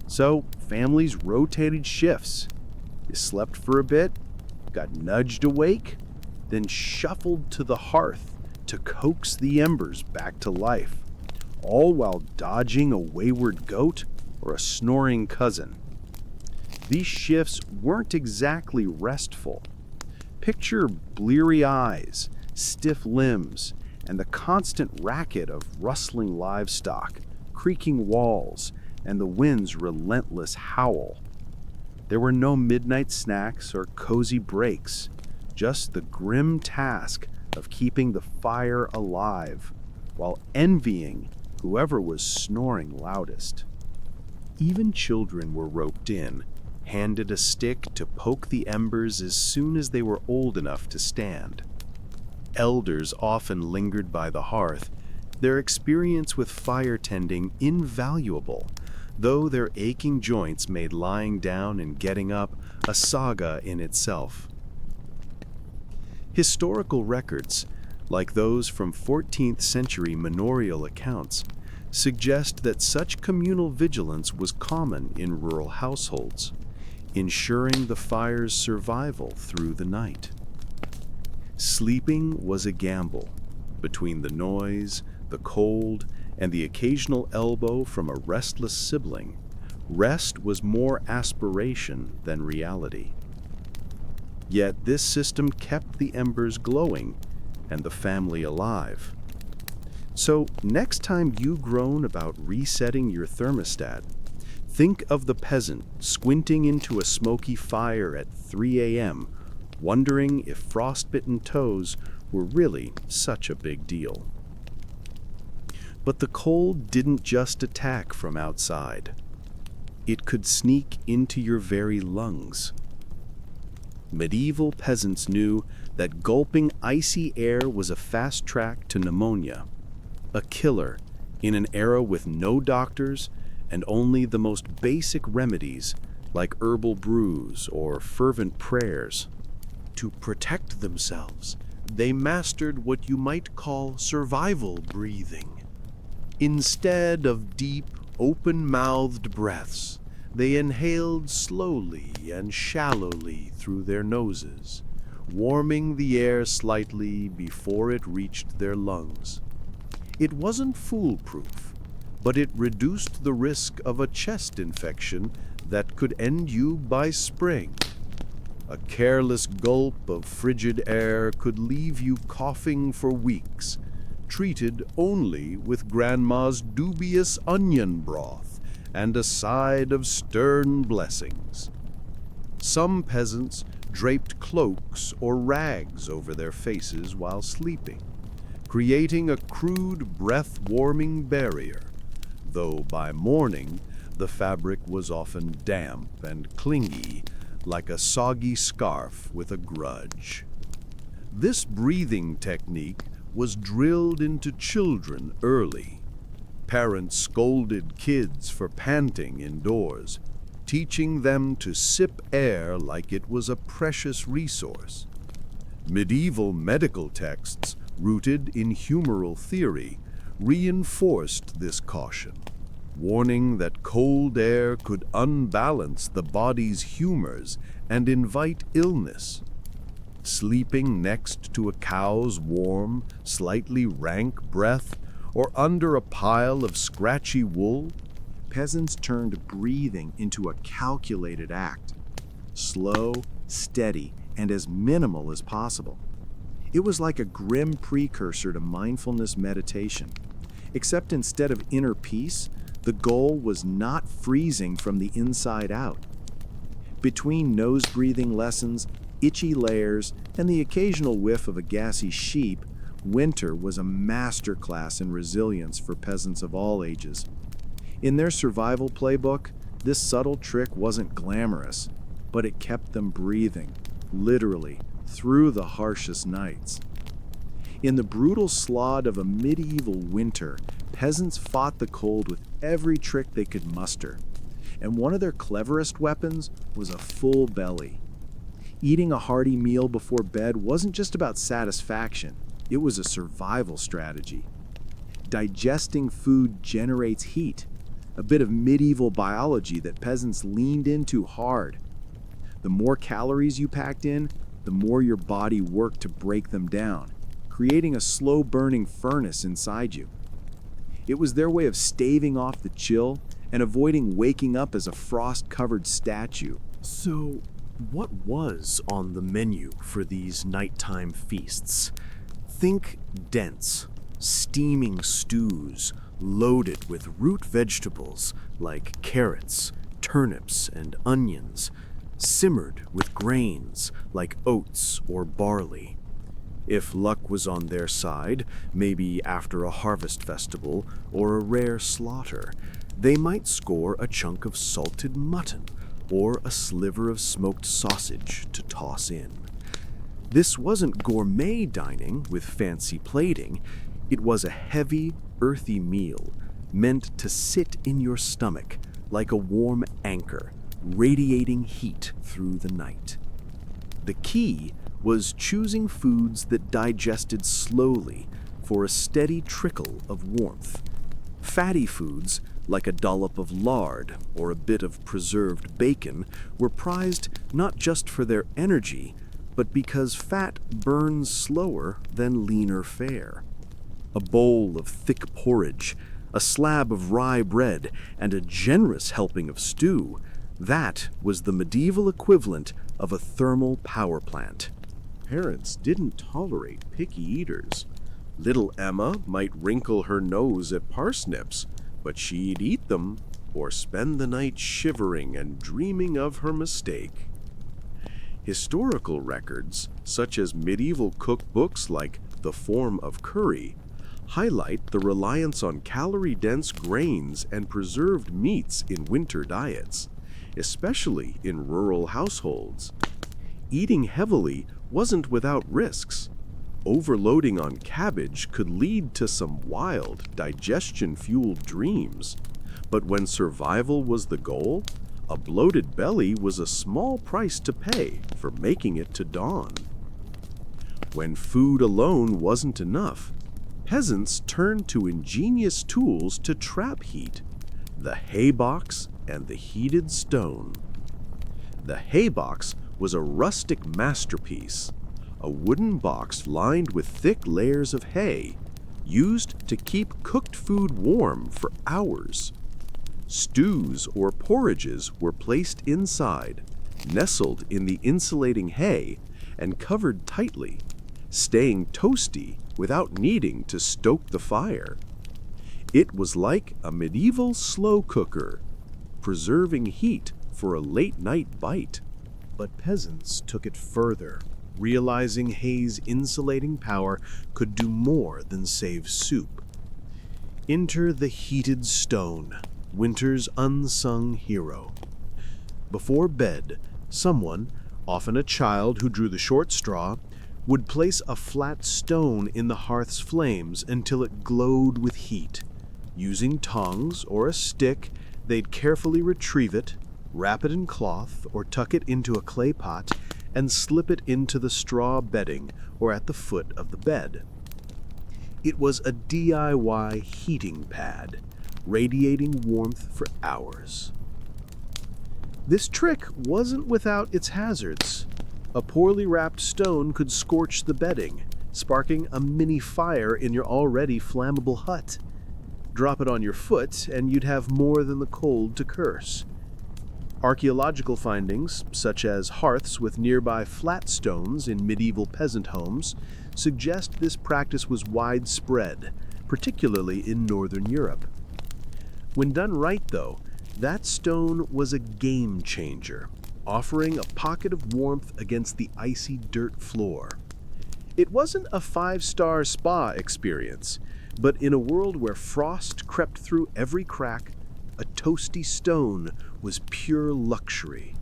So, families rotated shifts. You slept for a bit, got nudged awake, then shuffled to the hearth to coax the embers back to life, all while dodging a wayward goat or a snoring cousin. These shifts weren't exactly restful. Picture bleary eyes, stiff limbs, and the constant racket of rustling livestock, creaking walls, and the wind's relentless howl. There were no midnight snacks or cozy breaks, just the grim task of keeping the fire alive while envying whoever was snoring loudest. Even children were roped in, handed a stick to poke the embers as soon as they were old enough to stand. Elders often lingered by the hearth, their experience with fire tending invaluable, though their aching joints made lying down and getting up a saga in itself. Historical records, like those from 14th century manorial accounts, suggest that such communal vigilance was common in rural households, ensuring the fire's survival through the night. Sleeping was a gamble. Between the noise, the cold, and the occasional elbow from a restless sibling, rest was more aspiration than reality. Yet this system kept the embers glowing and the family alive. So next time you groan about resetting your thermostat, think of the peasant squinting into a smoky fire at 3 a.m., wondering if frostbitten toes were really such a big deal. But the cold didn't just attack from outside. It could sneak into your very lungs. Medieval peasants knew that gulping icy air was a fast track to pneumonia, a killer in an era with no doctors and only the most basic remedies like herbal brews or fervent prayers. To protect themselves, they mastered what you might call survival breathing. Instead of deep, open-mouthed breaths, they inhaled slowly and shallowly through their noses, warming the air slightly before it reached their lungs. It wasn't foolproof, but it reduced the risk of a chest infection that could end you by spring. A careless gulp of frigid air could leave you coughing for weeks, treated only with Grandma's dubious onion broth and a side of stern blessings. Some peasants draped cloaks or rags over their faces while sleeping, creating a crude breath-warming barrier, though by morning the fabric was often damp and clingy, like a soggy scarf with a grudge. This breathing technique was drilled into children early. Parents scolded kids for panting indoors, teaching them to sip air like it was a precious resource. Medieval medical texts, rooted in humoral theory, reinforced this caution. warning that cold air could unbalance the body's humors and invite illness. Sleeping next to a cow's warm, slightly rank breath, or under a pile of scratchy wool, Peasants turned breathing into a calculated act, slow, steady, and as minimal as possible. It was like a grim precursor to mindfulness meditation, except instead of inner peace, the goal was not freezing from the inside out. Between nose-breathing lessons, itchy layers, and the occasional whiff of a gassy sheep, winter was a masterclass in resilience for peasants of all ages. In their survival playbook, this subtle trick wasn't glamorous, but it kept them breathing, literally, through the harshest nights. In the brutal slog of a medieval winter, peasants fought the cold with every trick they could muster, and one of their cleverest weapons was a full belly. Eating a hearty meal before bed wasn't just about satisfaction, it was a survival strategy. Digesting food generates heat, a bit of medieval biology that peasants leaned into hard. The more calories you packed in, the more your body worked to break them down, creating a slow-burning furnace inside you. It was their way of staving off the chill and avoiding waking up as a frost-covered statue. So, what was on the menu for these nighttime feasts? Think dense, steaming stews loaded with root vegetables like carrots, turnips, and onions, simmered with grains like oats or barley. If luck was on their side, maybe after a harvest festival or a rare slaughter, they might score a chunk of salted mutton or a sliver of smoked sausage to toss in. This wasn't gourmet dining with fancy plating. It was a heavy, earthy meal meant to sit in your stomach like a warm anchor, radiating heat through the night. The key was choosing foods that digested slowly for a steady trickle of warmth. Fatty foods, like a dollop of lard or a bit of preserved bacon, were prized not just for their energy, but because fat burns slower than leaner fare. A bowl of thick porridge, a slab of rye bread, and a generous helping of stew, that was the medieval equivalent of a thermal power plant. Parents didn't tolerate picky eaters. Little Emma might wrinkle her nose at parsnips, but she'd eat them or spend the night shivering and dreaming of her mistake. Historical records, such as medieval cookbooks like The Form of Curry, highlight the reliance on calorie-dense grains and preserved meats in winter diets, especially in rural households. Eating heavily wasn't without risks. Overloading on cabbage could lead to some wild, digestion-fueled dreams. But when survival was the goal, a bloated belly was a small price to pay for making it to dawn. When food alone wasn't enough, peasants turned to ingenious tools to trap heat: the hay box and the heated stone. The hay box was a rustic masterpiece, a wooden box lined with thick layers of hay, used to keep cooked food warm for hours. Stews or porridges were placed inside, nestled in the insulating hay, and covered tightly, staying toasty without needing to stoke the fire. It was like a medieval slow cooker, preserving heat for a late-night bite. But peasants took it further, realizing hay's insulating power could do more than save soup. Enter the heated stone, winter's unsung hero. Before bed, someone, often a child who drew the short straw, would place a flat stone in the hearth's flames until it glowed with heat. Using tongs or a stick, they'd carefully retrieve it, wrap it in cloth or tuck it into a clay pot, and slip it into the straw bedding or at the foot of the bed. It was a DIY heating pad, radiating warmth for hours. This trick wasn't without its hazards. A poorly wrapped stone could scorch the bedding, sparking a mini fire in your already flammable hut. Drop it on your foot, and you'd have more than the cold to curse. Archaeological findings, such as hearths with nearby flat stones in medieval peasant homes, suggest this practice was widespread, particularly in Northern Europe. When done right, though, that stone was a game changer, offering a pocket of warmth against the icy dirt floor. It wasn't a five-star spa experience, but in a world where frost crept through every crack, a toasty stone was pure luxury,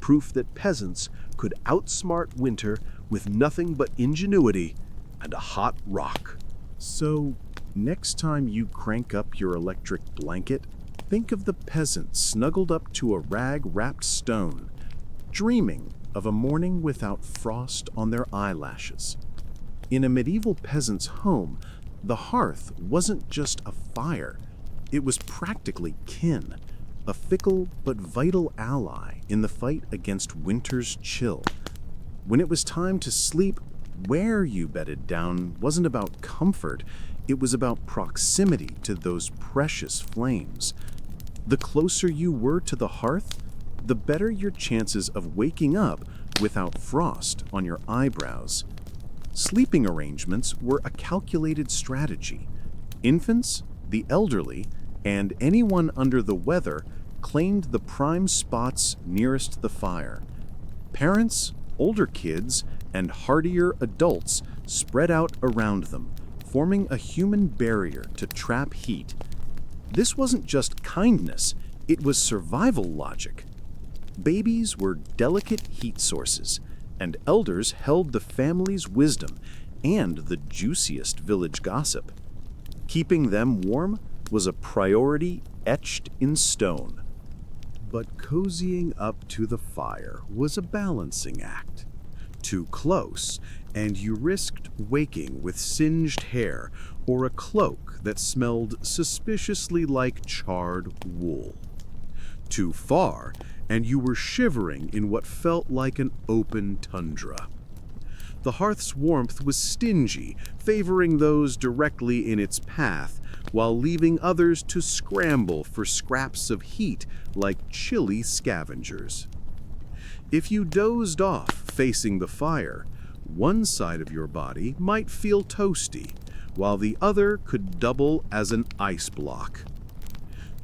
proof that peasants could outsmart winter with nothing but ingenuity and a hot rock. So, next time you crank up your electric blanket, think of the peasant snuggled up to a rag-wrapped stone, dreaming of a morning without frost on their eyelashes. In a medieval peasant's home, the hearth wasn't just a fire, it was practically kin, a fickle but vital ally in the fight against winter's chill. When it was time to sleep, where you bedded down wasn't about comfort, it was about proximity to those precious flames. The closer you were to the hearth, the better your chances of waking up without frost on your eyebrows. Sleeping arrangements were a calculated strategy. Infants, the elderly, and anyone under the weather claimed the prime spots nearest the fire. Parents, older kids, and hardier adults spread out around them, forming a human barrier to trap heat. This wasn't just kindness, it was survival logic. Babies were delicate heat sources, and elders held the family's wisdom and the juiciest village gossip. Keeping them warm was a priority etched in stone. But cozying up to the fire was a balancing act. Too close, and you risked waking with singed hair or a cloak that smelled suspiciously like charred wool. Too far, and you were shivering in what felt like an open tundra. The hearth's warmth was stingy, favoring those directly in its path, while leaving others to scramble for scraps of heat like chilly scavengers. If you dozed off facing the fire, one side of your body might feel toasty, while the other could double as an ice block.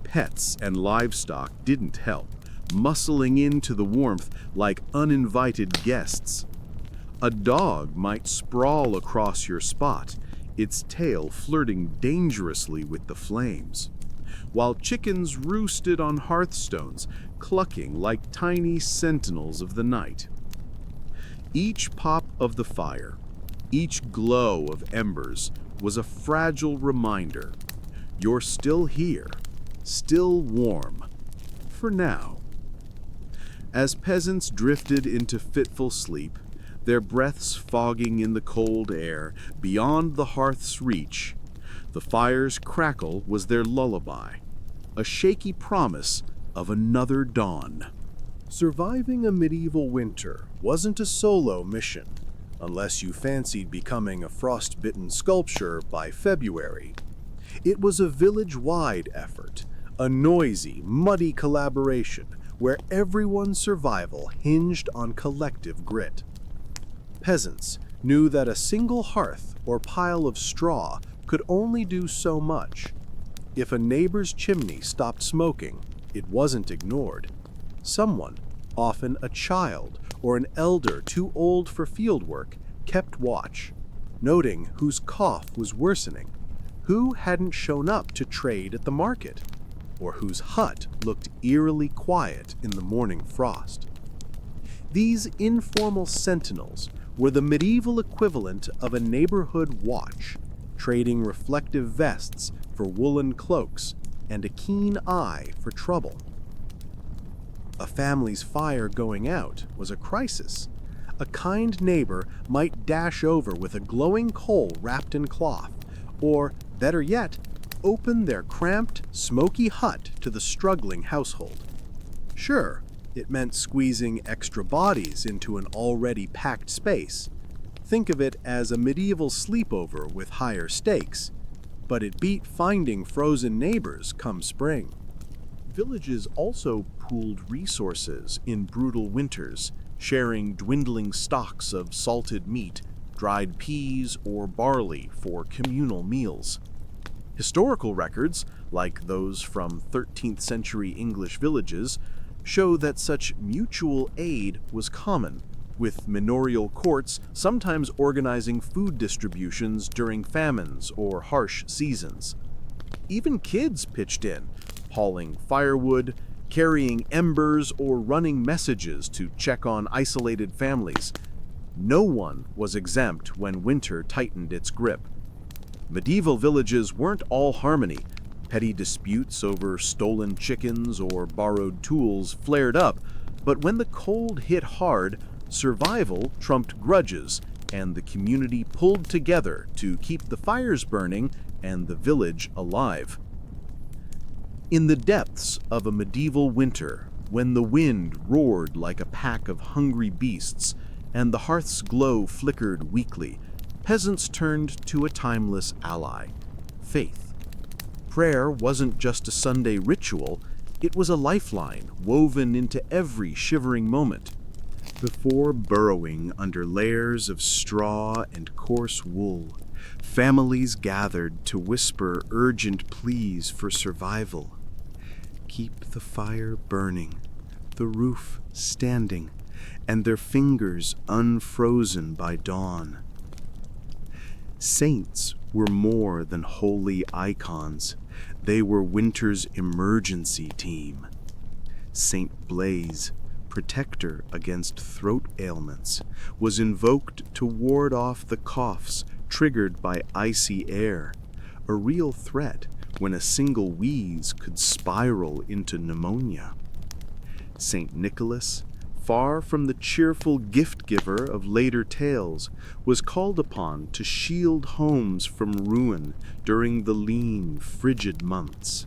Pets and livestock didn't help, muscling into the warmth like uninvited guests. A dog might sprawl across your spot, its tail flirting dangerously with the flames, while chickens roosted on hearthstones, clucking like tiny sentinels of the night. Each pop of the fire, each glow of embers was a fragile reminder. You're still here, still warm, for now. As peasants drifted into fitful sleep, their breaths fogging in the cold air beyond the hearth's reach, the fire's crackle was their lullaby, a shaky promise of another dawn. Surviving a medieval winter wasn't a solo mission, unless you fancied becoming a frostbitten sculpture by February. It was a village-wide effort, a noisy, muddy collaboration where everyone's survival hinged on collective grit. Peasants knew that a single hearth or pile of straw could only do so much. If a neighbor's chimney stopped smoking, it wasn't ignored. Someone, often a child or an elder too old for field work, kept watch, noting whose cough was worsening, who hadn't shown up to trade at the market, or whose hut looked eerily quiet in the morning frost. These informal sentinels were the medieval equivalent of a neighborhood watch, trading reflective vests for woolen cloaks and a keen eye for trouble. A family's fire going out was a crisis. A kind neighbor might dash over with a glowing coal wrapped in cloth, or, better yet, open their cramped, smoky hut to the struggling household. Sure, it meant squeezing extra bodies into an already packed space. Think of it as a medieval sleepover with higher stakes, but it beat finding frozen neighbors come spring. Villages also pooled resources in brutal winters, sharing dwindling stocks of salted meat, dried peas, or barley for communal meals. Historical records, like those from 13th century English villages, show that such mutual aid was common, with manorial courts sometimes organizing food distributions during famines or harsh seasons. Even kids pitched in, hauling firewood, carrying embers, or running messages to check on isolated families. No one was exempt when winter tightened its grip. Medieval villages weren't all harmony. Petty disputes over stolen chickens or borrowed tools flared up, but when the cold hit hard, survival trumped grudges, and the community pulled together to keep the fires burning and the village alive. In the depths of a medieval winter, when the wind roared like a pack of hungry beasts and the hearth's glow flickered weakly, peasants turned to a timeless ally: faith. Prayer wasn't just a Sunday ritual, it was a lifeline woven into every shivering moment. Before burrowing under layers of straw and coarse wool, families gathered to whisper urgent pleas for survival. Keep the fire burning, the roof standing, and their fingers unfrozen by dawn. Saints were more than holy icons. They were winter's emergency team. Saint Blaise, protector against throat ailments, was invoked to ward off the coughs triggered by icy air, a real threat when a single wheeze could spiral into pneumonia. St. Nicholas, far from the cheerful gift-giver of later tales, was called upon to shield homes from ruin during the lean, frigid months.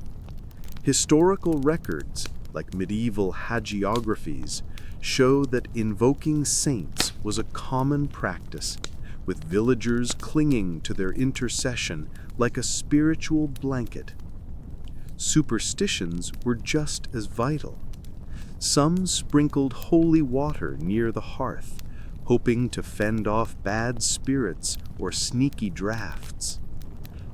Historical records, like medieval hagiographies, show that invoking saints was a common practice, with villagers clinging to their intercession like a spiritual blanket. Superstitions were just as vital. Some sprinkled holy water near the hearth, hoping to fend off bad spirits or sneaky drafts.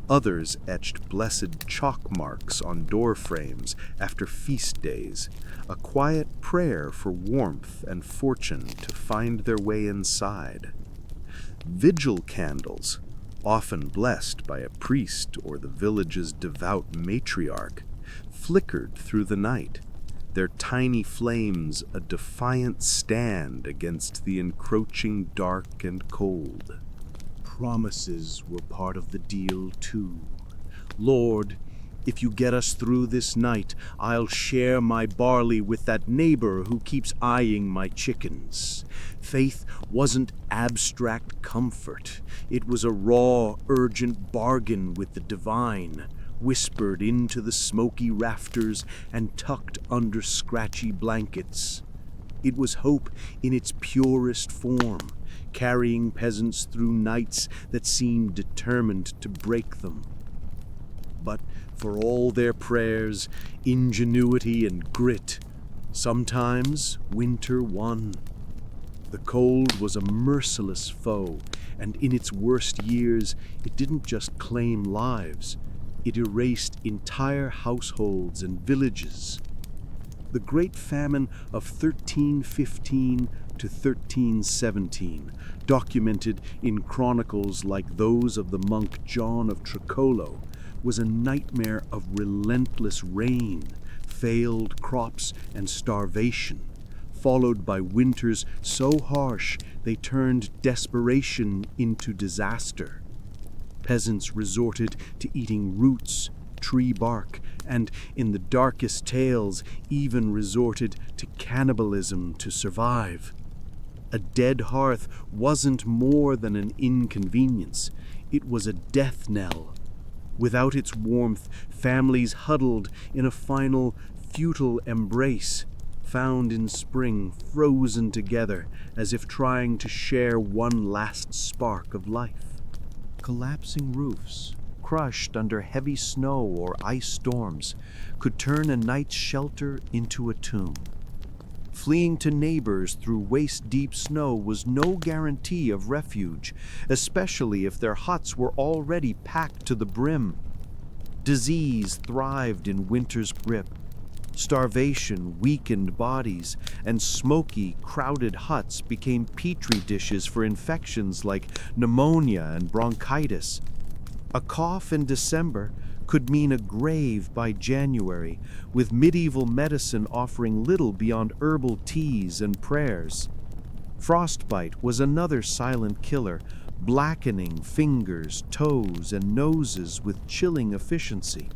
Others etched blessed chalk marks on door frames after feast days, a quiet prayer for warmth and fortune to find their way inside. Vigil candles, often blessed by a priest or the village's devout matriarch, flickered through the night, their tiny flames a defiant stand against the encroaching dark and cold. Promises were part of the deal, too. Lord, if you get us through this night, I'll share my barley with that neighbor who keeps eyeing my chickens. Faith wasn't abstract comfort. It was a raw, urgent bargain with the divine, whispered into the smoky rafters and tucked under scratchy blankets. It was hope in its purest form, carrying peasants through nights that seemed determined to break them. But for all their prayers, ingenuity, and grit, sometimes winter won. The cold was a merciless foe, and in its worst years, it didn't just claim lives, it erased entire households and villages. The Great Famine of 1315 to 1317, documented in chronicles like those of the monk John of Tricolo, was a nightmare of relentless rain, failed crops, and starvation, followed by winters so harsh they turned desperation into disaster. Peasants resorted to eating roots, tree bark, and, in the darkest tales, even resorted to cannibalism to survive. A dead hearth wasn't more than an inconvenience. It was a death knell. Without its warmth, families huddled in a final, futile embrace, found in spring, frozen together as if trying to share one last spark of life. Collapsing roofs, crushed under heavy snow or ice storms, could turn a night's shelter into a tomb. Fleeing to neighbors through waist-deep snow was no guarantee of refuge, especially if their huts were already packed to the brim. Disease thrived in winter's grip. Starvation weakened bodies, and smoky, crowded huts became petri dishes for infections like pneumonia and bronchitis. A cough in December could mean a grave by January, with medieval medicine offering little beyond herbal teas and prayers. Frostbite was another silent killer, blackening fingers, toes, and noses with chilling efficiency.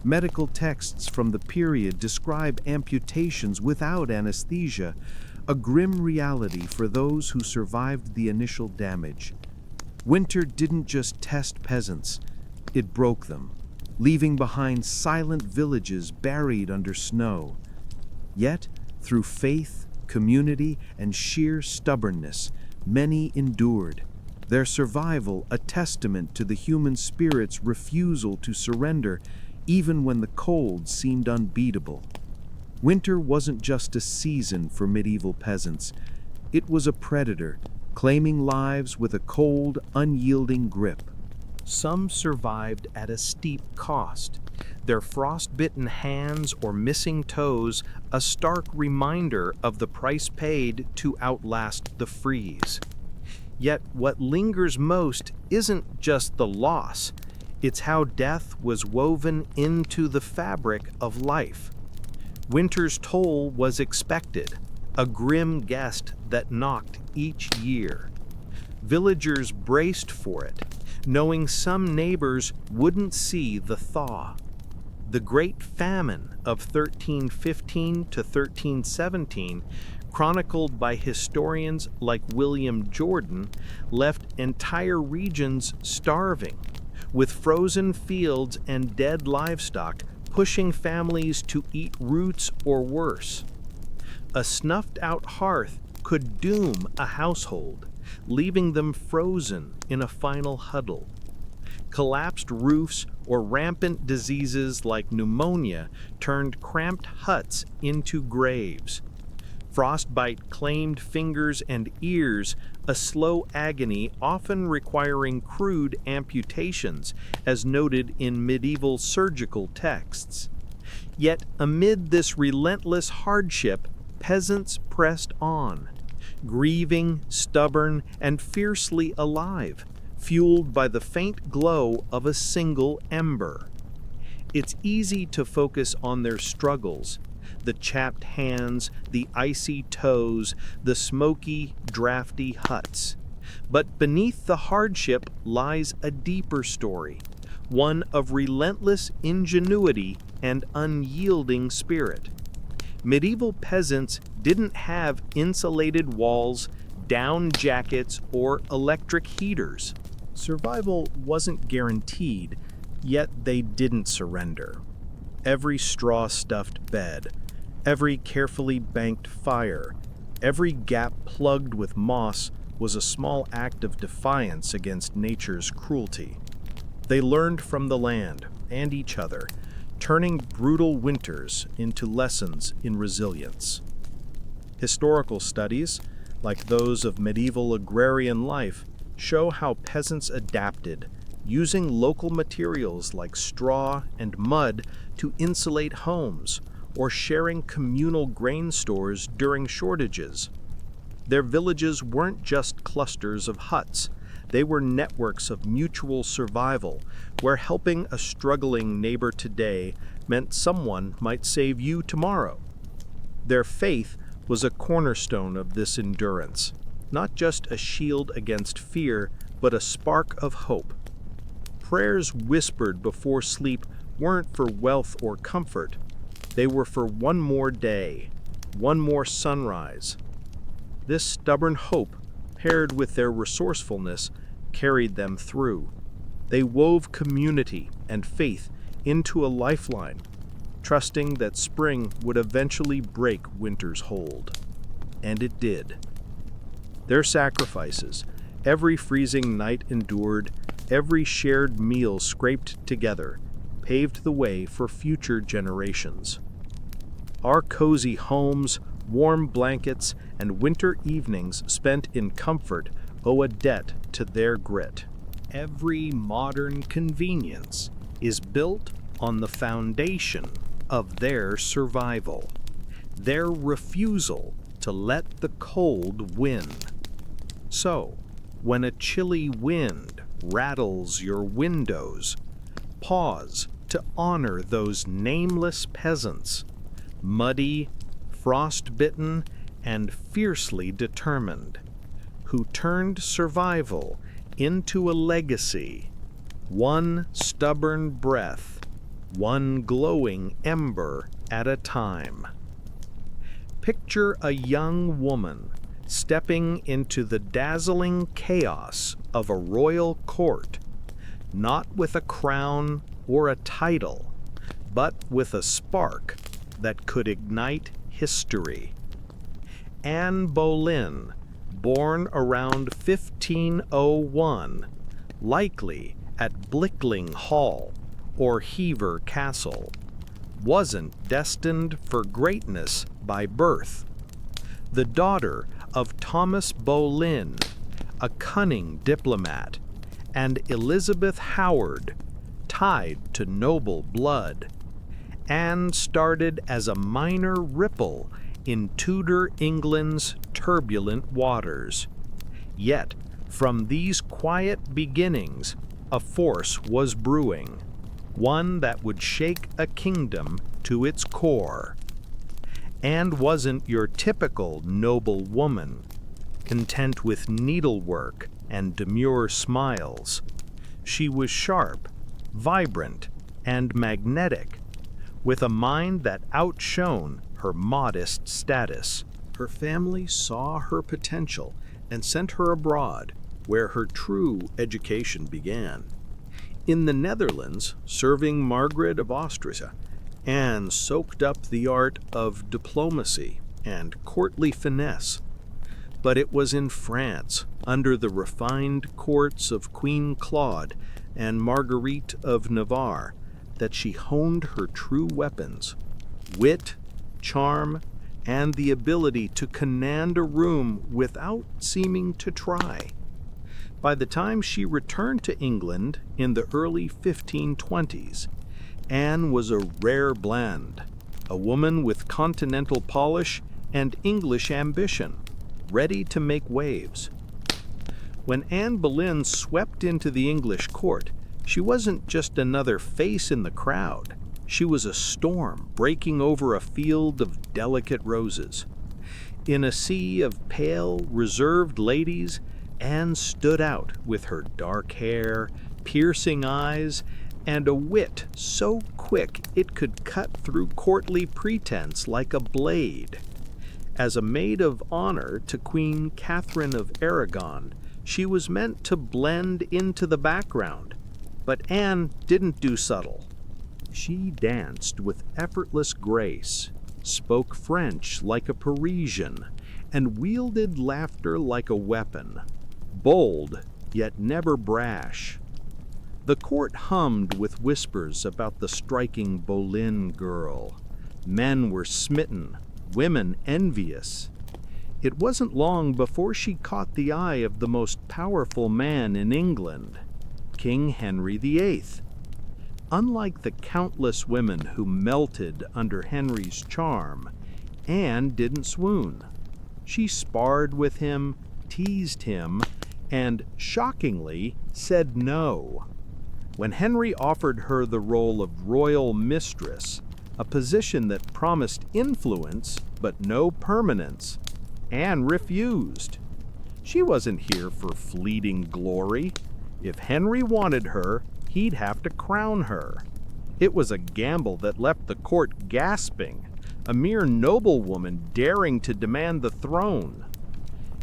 Medical texts from the period describe amputations without anesthesia, a grim reality for those who survived the initial damage. Winter didn't just test peasants, it broke them, leaving behind silent villages buried under snow. Yet, through faith, community, and sheer stubbornness, many endured, their survival a testament to the human spirit's refusal to surrender even when the cold seemed unbeatable. Winter wasn't just a season for medieval peasants. It was a predator, claiming lives with a cold, unyielding grip. Some survived at a steep cost, their frost-bitten hands or missing toes a stark reminder of the price paid to outlast the freeze. Yet what lingers most isn't just the loss, it's how death was woven into the fabric of life. Winter's toll was expected, a grim guest that knocked each year. Villagers braced for it, knowing some neighbors wouldn't see the thaw. The Great Famine of 1315 to 1317, chronicled by historians like William Jordan, left entire regions starving, with frozen fields and dead livestock pushing families to eat roots or worse. A snuffed-out hearth could doom a household, leaving them frozen in a final huddle. Collapsed roofs or rampant diseases like pneumonia turned cramped huts into graves. Frostbite claimed fingers and ears, a slow agony often requiring crude amputations, as noted in medieval surgical texts. Yet amid this relentless hardship, peasants pressed on, grieving, stubborn, and fiercely alive, fueled by the faint glow of a single ember. It's easy to focus on their struggles, the chapped hands, the icy toes, the smoky, drafty huts. But beneath the hardship lies a deeper story, one of relentless ingenuity and unyielding spirit. Medieval peasants didn't have insulated walls, down jackets, or electric heaters. Survival wasn't guaranteed, yet they didn't surrender. Every straw-stuffed bed, every carefully banked fire, every gap plugged with moss was a small act of defiance against nature's cruelty. They learned from the land and each other, turning brutal winters into lessons in resilience. Historical studies, like those of medieval agrarian life, show how peasants adapted, using local materials like straw and mud to insulate homes, or sharing communal grain stores during shortages. Their villages weren't just clusters of huts, they were networks of mutual survival, where helping a struggling neighbor today meant someone might save you tomorrow. Their faith was a cornerstone of this endurance, not just a shield against fear, but a spark of hope. Prayers whispered before sleep weren't for wealth or comfort, they were for one more day, one more sunrise. This stubborn hope, paired with their resourcefulness, carried them through. They wove community and faith into a lifeline, trusting that spring would eventually break winter's hold. And it did. Their sacrifices, every freezing night endured, every shared meal scraped together, paved the way for future generations. Our cozy homes, warm blankets, and winter evenings spent in comfort owe a debt to their grit. Every modern convenience is built on the foundation of their survival, their refusal to let the cold win. So, when a chilly wind rattles your windows, pause to honor those nameless peasants, muddy, frost-bitten, and fiercely determined, who turned survival into a legacy, one stubborn breath, one glowing ember at a time. Picture a young woman stepping into the dazzling chaos of a royal court, not with a crown or a title, but with a spark that could ignite history. Anne Boleyn, born around 1501, likely at Blickling Hall or Hever Castle, wasn't destined for greatness by birth. The daughter of Thomas Boleyn, a cunning diplomat, and Elizabeth Howard, tied to noble blood, Anne started as a minor ripple in Tudor England's turbulent waters. Yet, from these quiet beginnings, a force was brewing, one that would shake a kingdom to its core. Anne wasn't your typical noble woman, content with needlework and demure smiles. She was sharp, vibrant, and magnetic, with a mind that outshone her modest status. Her family saw her potential and sent her abroad, where her true education began. In the Netherlands, serving Margaret of Austria, Anne soaked up the art of diplomacy and courtly finesse. But it was in France, under the refined courts of Queen Claude and Marguerite of Navarre, that she honed her true weapons: wit, charm, and the ability to command a room without seeming to try. By the time she returned to England in the early 1520s, Anne was a rare blend, a woman with continental polish and English ambition, ready to make waves. When Anne Boleyn swept into the English court, she wasn't just another face in the crowd. She was a storm breaking over a field of delicate roses. In a sea of pale, reserved ladies, Anne stood out with her dark hair, piercing eyes, and a wit so quick it could cut through courtly pretense like a blade. As a maid of honor to Queen Catherine of Aragon, she was meant to blend into the background, but Anne didn't do subtle. She danced with effortless grace, spoke French like a Parisian, and wielded laughter like a weapon, bold yet never brash. The court hummed with whispers about the striking Boleyn girl. Men were smitten, women envious. It wasn't long before she caught the eye of the most powerful man in England, King Henry VIII. Unlike the countless women who melted under Henry's charm, Anne didn't swoon. She sparred with him, teased him, and, shockingly, said no. When Henry offered her the role of royal mistress, a position that promised influence but no permanence, Anne refused. She wasn't here for fleeting glory. If Henry wanted her, he'd have to crown her. It was a gamble that left the court gasping, a mere noblewoman daring to demand the throne.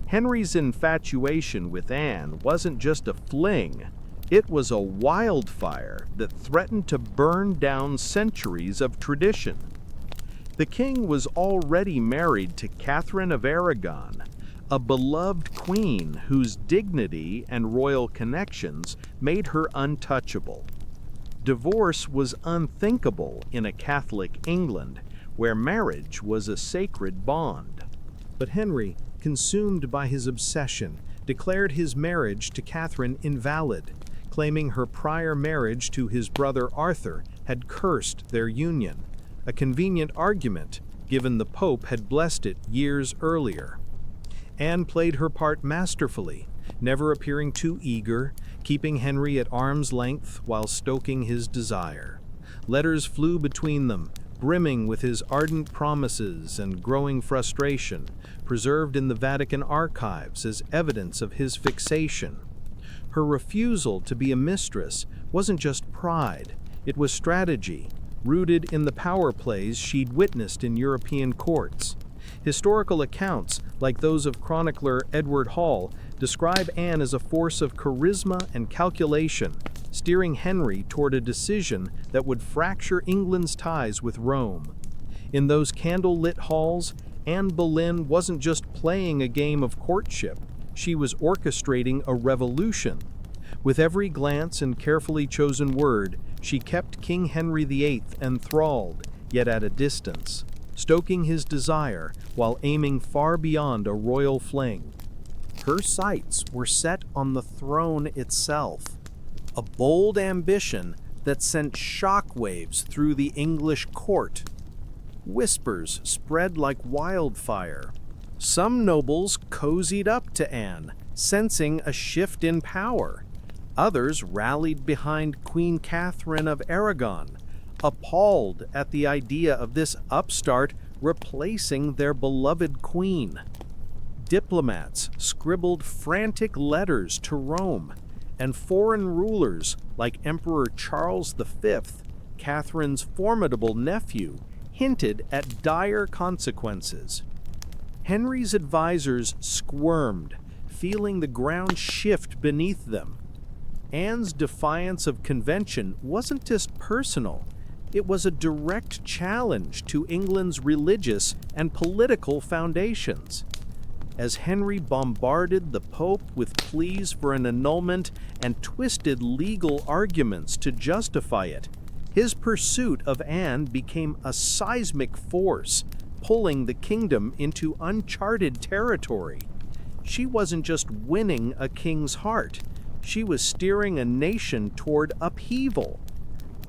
Henry's infatuation with Anne wasn't just a fling, It was a wildfire that threatened to burn down centuries of tradition. The king was already married to Catherine of Aragon, a beloved queen whose dignity and royal connections made her untouchable. Divorce was unthinkable in a Catholic England, where marriage was a sacred bond. But Henry, consumed by his obsession, declared his marriage to Catherine invalid, claiming her prior marriage to his brother Arthur had cursed their union, a convenient argument given the Pope had blessed it years earlier. Anne played her part masterfully, never appearing too eager, keeping Henry at arm's length while stoking his desire. Letters flew between them, brimming with his ardent promises and growing frustration, preserved in the Vatican archives as evidence of his fixation. Her refusal to be a mistress wasn't just pride, it was strategy, rooted in the power plays she'd witnessed in European courts. Historical accounts, like those of chronicler Edward Hall, describe Anne as a force of charisma and calculation, steering Henry toward a decision that would fracture England's ties with Rome. In those candle-lit halls, Anne Boleyn wasn't just playing a game of courtship, she was orchestrating a revolution. With every glance and carefully chosen word, she kept King Henry VIII enthralled, yet at a distance, stoking his desire while aiming far beyond a royal fling. Her sights were set on the throne itself, a bold ambition that sent shockwaves through the English court. Whispers spread like wildfire. Some nobles cozied up to Anne, sensing a shift in power. Others rallied behind Queen Catherine of Aragon, appalled at the idea of this upstart replacing their beloved queen. Diplomats scribbled frantic letters to Rome, and foreign rulers like Emperor Charles V, Catherine's formidable nephew, hinted at dire consequences. Henry's advisors squirmed, feeling the ground shift beneath them. Anne's defiance of convention wasn't just personal, it was a direct challenge to England's religious and political foundations. As Henry bombarded the Pope with pleas for an annulment and twisted legal arguments to justify it, his pursuit of Anne became a seismic force, pulling the kingdom into uncharted territory. She wasn't just winning a king's heart, she was steering a nation toward upheaval.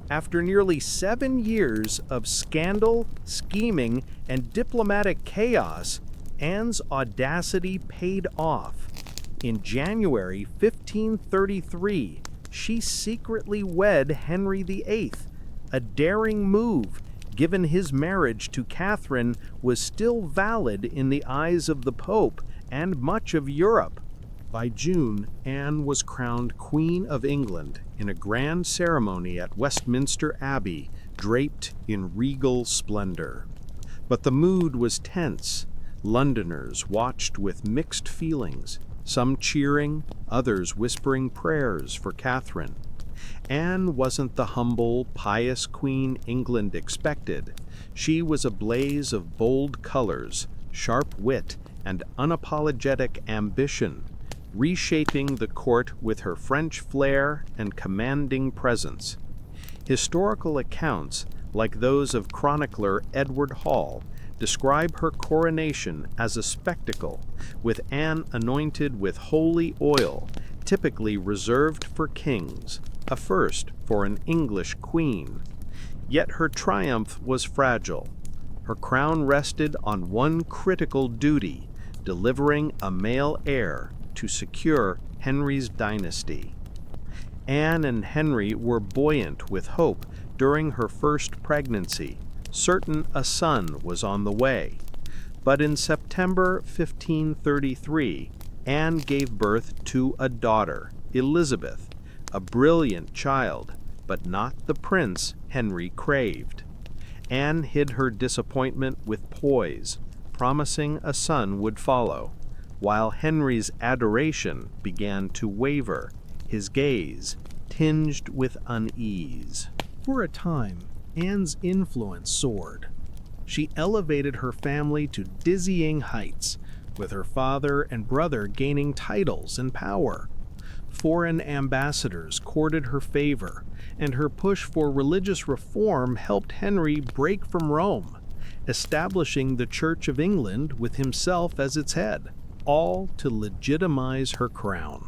After nearly 7 years of scandal, scheming, and diplomatic chaos, Anne's audacity paid off. In January 1533, she secretly wed Henry VIII, a daring move, given his marriage to Catherine was still valid in the eyes of the Pope and much of Europe. By June, Anne was crowned Queen of England in a grand ceremony at Westminster Abbey, draped in regal splendor. But the mood was tense. Londoners watched with mixed feelings, some cheering, others whispering prayers for Catherine. Anne wasn't the humble, pious queen England expected. She was a blaze of bold colors, sharp wit, and unapologetic ambition, reshaping the court with her French flair and commanding presence. Historical accounts, like those of chronicler Edward Hall, describe her coronation as a spectacle, with Anne anointed with holy oil, typically reserved for kings, a first for an English queen. Yet her triumph was fragile. Her crown rested on one critical duty, delivering a male heir to secure Henry's dynasty. Anne and Henry were buoyant with hope during her first pregnancy, certain a son was on the way. But in September 1533, Anne gave birth to a daughter, Elizabeth, a brilliant child, but not the prince Henry craved. Anne hid her disappointment with poise, promising a son would follow, while Henry's adoration began to waver, his gaze tinged with unease. For a time, Anne's influence soared. She elevated her family to dizzying heights, with her father and brother gaining titles and power. Foreign ambassadors courted her favor, and her push for religious reform helped Henry break from Rome, establishing the Church of England with himself as its head, all to legitimize her crown.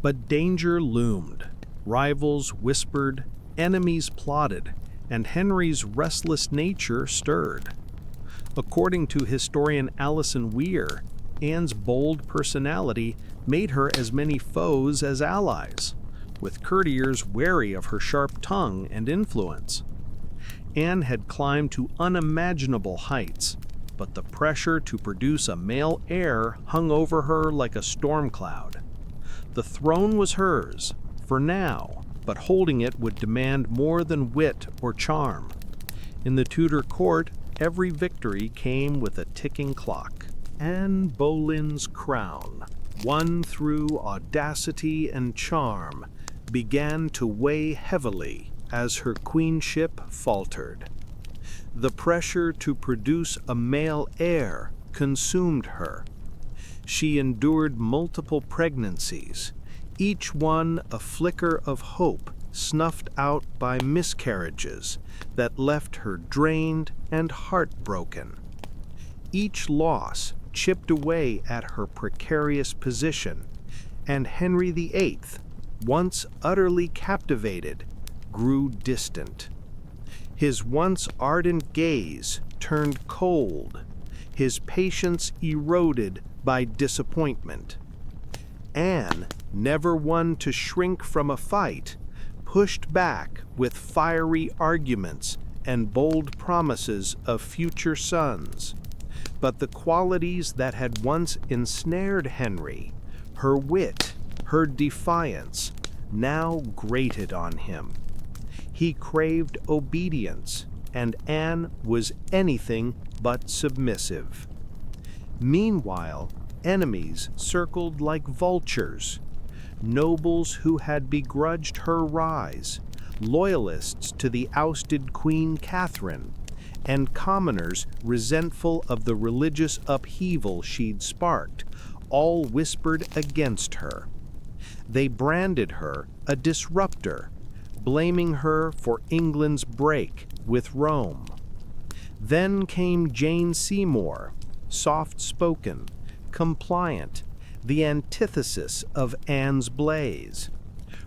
But danger loomed. Rivals whispered, enemies plotted, and Henry's restless nature stirred. According to historian Alison Weir, Anne's bold personality made her as many foes as allies, with courtiers wary of her sharp tongue and influence. Anne had climbed to unimaginable heights, but the pressure to produce a male heir hung over her like a storm cloud. The throne was hers, for now, but holding it would demand more than wit or charm. In the Tudor court, every victory came with a ticking clock. Anne Boleyn's crown, won through audacity and charm, began to weigh heavily as her queenship faltered. The pressure to produce a male heir consumed her. She endured multiple pregnancies, each one a flicker of hope snuffed out by miscarriages that left her drained and heartbroken. Each loss chipped away at her precarious position, and Henry VIII, once utterly captivated, grew distant. His once ardent gaze turned cold, his patience eroded by disappointment. Anne, never one to shrink from a fight, pushed back with fiery arguments and bold promises of future sons. But the qualities that had once ensnared Henry, her wit, her defiance, now grated on him. He craved obedience, and Anne was anything but submissive. Meanwhile, enemies circled like vultures, nobles who had begrudged her rise, loyalists to the ousted Queen Catherine, and commoners resentful of the religious upheaval she'd sparked, all whispered against her. They branded her a disruptor, blaming her for England's break with Rome. Then came Jane Seymour, soft-spoken, compliant, the antithesis of Anne's blaze.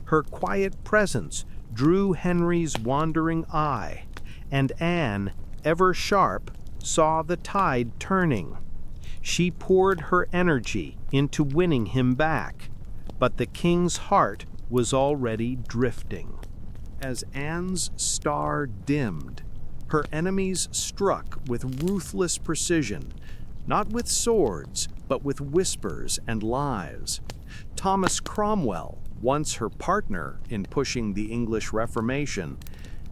Her quiet presence drew Henry's wandering eye, and Anne, ever sharp, saw the tide turning. She poured her energy into winning him back, but the king's heart was already drifting. As Anne's star dimmed, her enemies struck with ruthless precision, not with swords, but with whispers and lies. Thomas Cromwell, once her partner in pushing the English Reformation,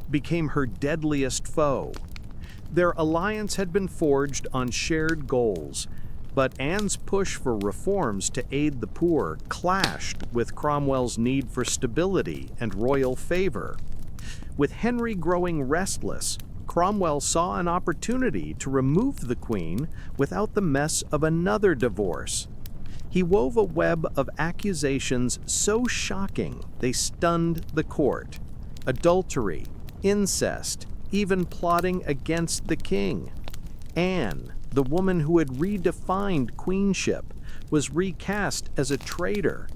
became her deadliest foe. Their alliance had been forged on shared goals, but Anne's push for reforms to aid the poor clashed with Cromwell's need for stability and royal favor. With Henry growing restless, Cromwell saw an opportunity to remove the queen without the mess of another divorce. He wove a web of accusations so shocking they stunned the court. Adultery, incest, even plotting against the king. Anne, the woman who had redefined queenship, was recast as a traitor.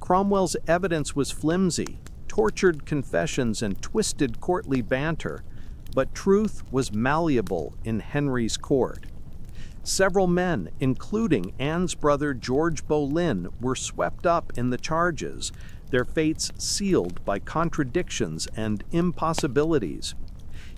Cromwell's evidence was flimsy, tortured confessions and twisted courtly banter, but truth was malleable in Henry's court. Several men, including Anne's brother George Boleyn, were swept up in the charges, their fates sealed by contradictions and impossibilities.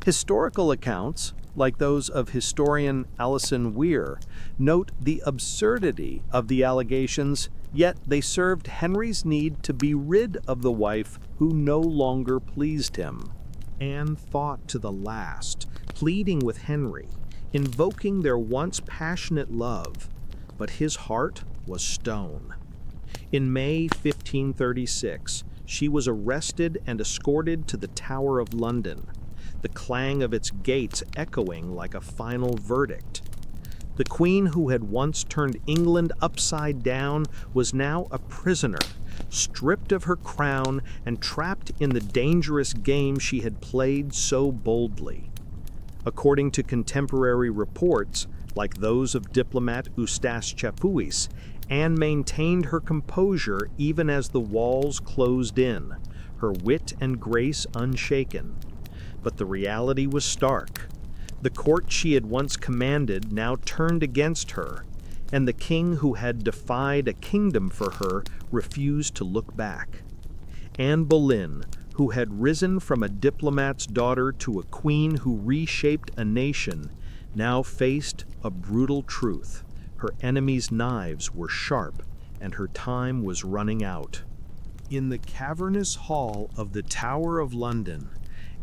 Historical accounts, like those of historian Alison Weir, note the absurdity of the allegations, yet they served Henry's need to be rid of the wife who no longer pleased him. Anne fought to the last, pleading with Henry, invoking their once passionate love, but his heart was stone. In May 1536, she was arrested and escorted to the Tower of London, the clang of its gates echoing like a final verdict. The Queen who had once turned England upside down was now a prisoner, stripped of her crown and trapped in the dangerous game she had played so boldly. According to contemporary reports, like those of diplomat Eustace Chapuis, Anne maintained her composure even as the walls closed in, her wit and grace unshaken. But the reality was stark. The court she had once commanded now turned against her, and the king who had defied a kingdom for her refused to look back. Anne Boleyn, who had risen from a diplomat's daughter to a queen who reshaped a nation, now faced a brutal truth. Her enemies' knives were sharp, and her time was running out. In the cavernous hall of the Tower of London,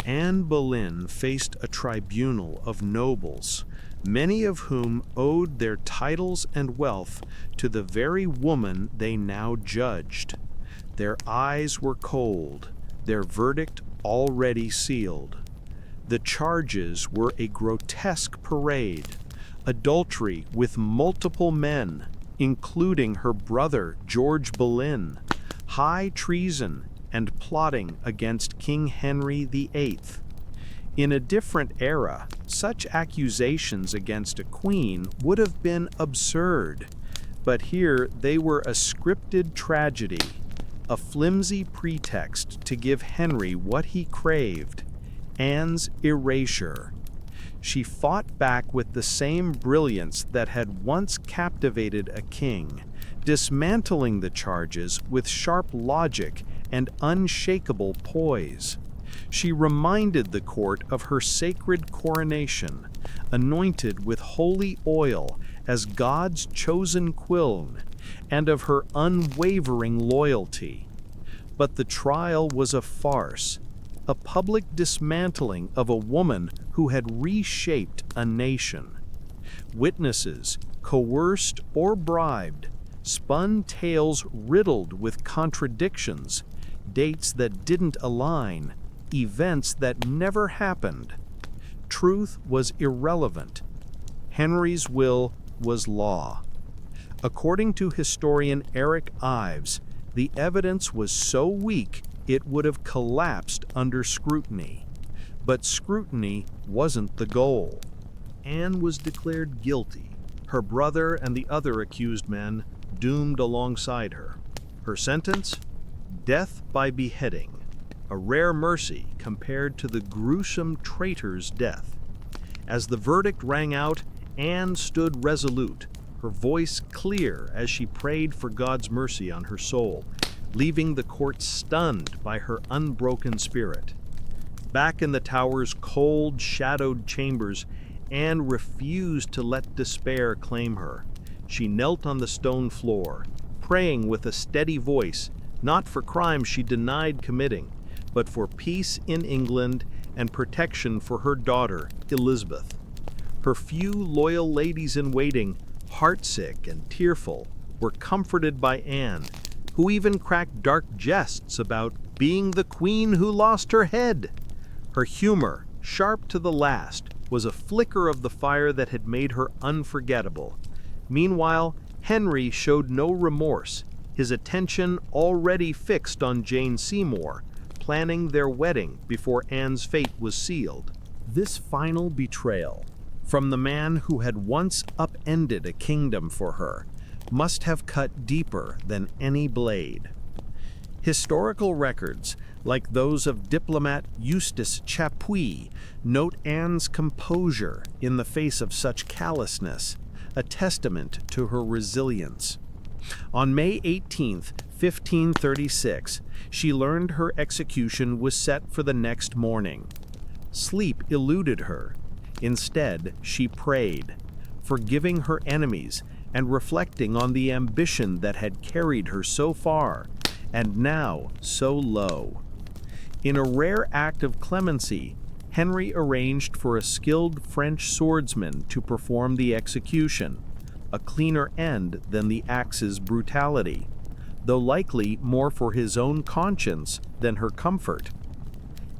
Anne Boleyn faced a tribunal of nobles, many of whom owed their titles and wealth to the very woman they now judged. Their eyes were cold, their verdict already sealed. The charges were a grotesque parade: adultery with multiple men, including her brother George Boleyn, high treason, and plotting against King Henry VIII. In a different era, such accusations against a queen would have been absurd, but here they were a scripted tragedy, a flimsy pretext to give Henry what he craved: Anne's erasure. She fought back with the same brilliance that had once captivated a king, dismantling the charges with sharp logic and unshakable poise. She reminded the court of her sacred coronation, anointed with holy oil as God's chosen queen, and of her unwavering loyalty. But the trial was a farce, a public dismantling of a woman who had reshaped a nation. Witnesses, coerced or bribed, spun tales riddled with contradictions, dates that didn't align, events that never happened. Truth was irrelevant. Henry's will was law. According to historian Eric Ives, the evidence was so weak it would have collapsed under scrutiny. But scrutiny wasn't the goal. Anne was declared guilty, her brother and the other accused men doomed alongside her. Her sentence? Death by beheading, a rare mercy compared to the gruesome traitor's death. As the verdict rang out, Anne stood resolute, her voice clear as she prayed for God's mercy on her soul, leaving the court stunned by her unbroken spirit. Back in the tower's cold, shadowed chambers, Anne refused to let despair claim her. She knelt on the stone floor, praying with a steady voice, not for crimes she denied committing, but for peace in England and protection for her daughter, Elizabeth. Her few loyal ladies-in-waiting, heartsick and tearful, were comforted by Anne, who even cracked dark jests about being the queen who lost her head. Her humor, sharp to the last, was a flicker of the fire that had made her unforgettable. Meanwhile, Henry showed no remorse, his attention already fixed on Jane Seymour, planning their wedding before Anne's fate was sealed. This final betrayal, from the man who had once upended a kingdom for her, must have cut deeper than any blade. Historical records, like those of diplomat Eustace Chapuis, note Anne's composure in the face of such callousness, a testament to her resilience. On May 18, 1536, she learned her execution was set for the next morning. Sleep eluded her. Instead, she prayed, forgiving her enemies and reflecting on the ambition that had carried her so far, and now so low. In a rare act of clemency, Henry arranged for a skilled French swordsman to perform the execution, a cleaner end than the axe's brutality. though likely more for his own conscience than her comfort.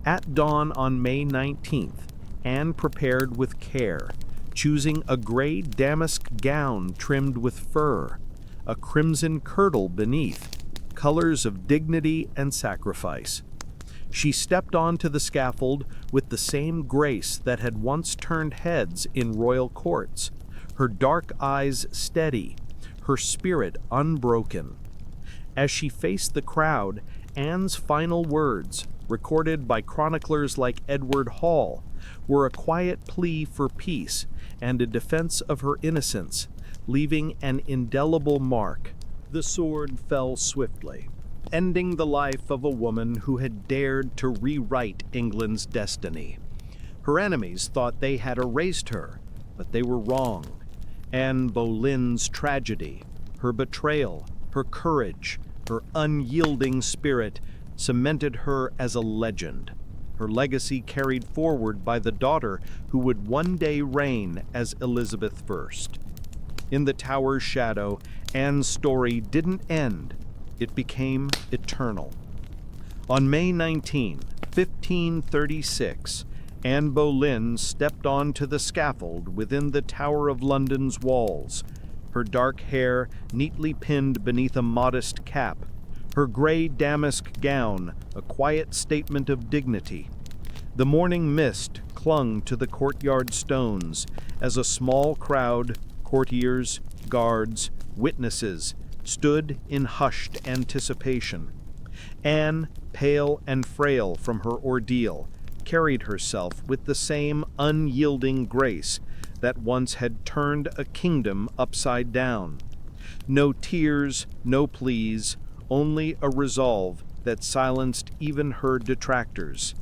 At dawn on May 19th, Anne prepared with care, choosing a gray damask gown trimmed with fur, a crimson kirtle beneath, colors of dignity and sacrifice. She stepped onto the scaffold with the same grace that had once turned heads in royal courts, her dark eyes steady, her spirit unbroken. As she faced the crowd, Anne's final words, recorded by chroniclers like Edward Hall, were a quiet plea for peace and a defense of her innocence, leaving an indelible mark. The sword fell swiftly, ending the life of a woman who had dared to rewrite England's destiny. Her enemies thought they had erased her, but they were wrong. Anne Boleyn's tragedy, her betrayal, her courage, her unyielding spirit cemented her as a legend, her legacy carried forward by the daughter who would one day reign as Elizabeth I. In the tower's shadow, Anne's story didn't end. It became eternal. On May 19, 1536, Anne Boleyn stepped onto the scaffold within the Tower of London's walls, her dark hair neatly pinned beneath a modest cap, her gray damask gown a quiet statement of dignity. The morning mist clung to the courtyard stones as a small crowd, courtiers, guards, witnesses, stood in hushed anticipation. Anne, pale and frail from her ordeal, carried herself with the same unyielding grace that once had turned a kingdom upside down. No tears, no pleas, only a resolve that silenced even her detractors.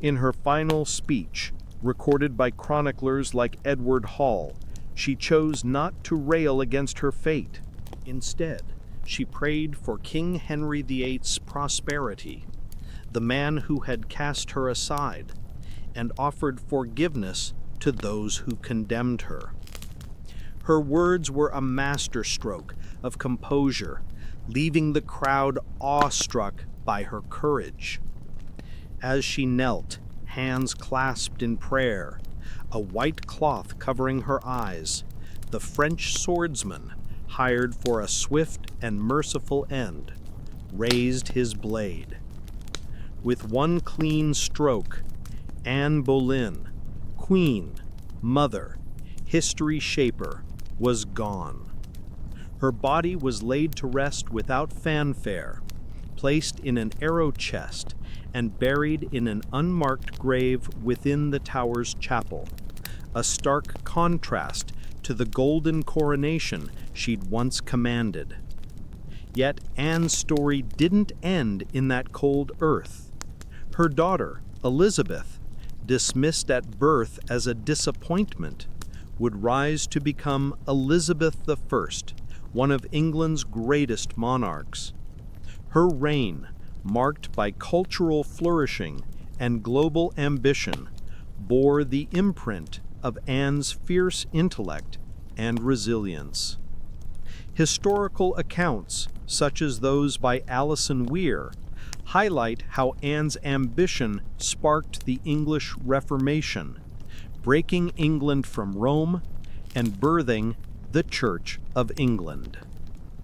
In her final speech, recorded by chroniclers like Edward Hall, she chose not to rail against her fate. Instead, she prayed for King Henry VIII's prosperity, the man who had cast her aside, and offered forgiveness to those who condemned her. Her words were a masterstroke of composure, leaving the crowd awestruck by her courage. As she knelt, hands clasped in prayer, a white cloth covering her eyes, the French swordsman, hired for a swift and merciful end, raised his blade. With one clean stroke, Anne Boleyn, queen, mother, history shaper, was gone. Her body was laid to rest without fanfare, placed in an arrow chest, and buried in an unmarked grave within the tower's chapel, a stark contrast to the golden coronation she'd once commanded. Yet Anne's story didn't end in that cold earth. Her daughter, Elizabeth, dismissed at birth as a disappointment, would rise to become Elizabeth I, one of England's greatest monarchs. Her reign, marked by cultural flourishing and global ambition, bore the imprint of Anne's fierce intellect and resilience. Historical accounts, such as those by Alison Weir, highlight how Anne's ambition sparked the English Reformation, breaking England from Rome and birthing the Church of England.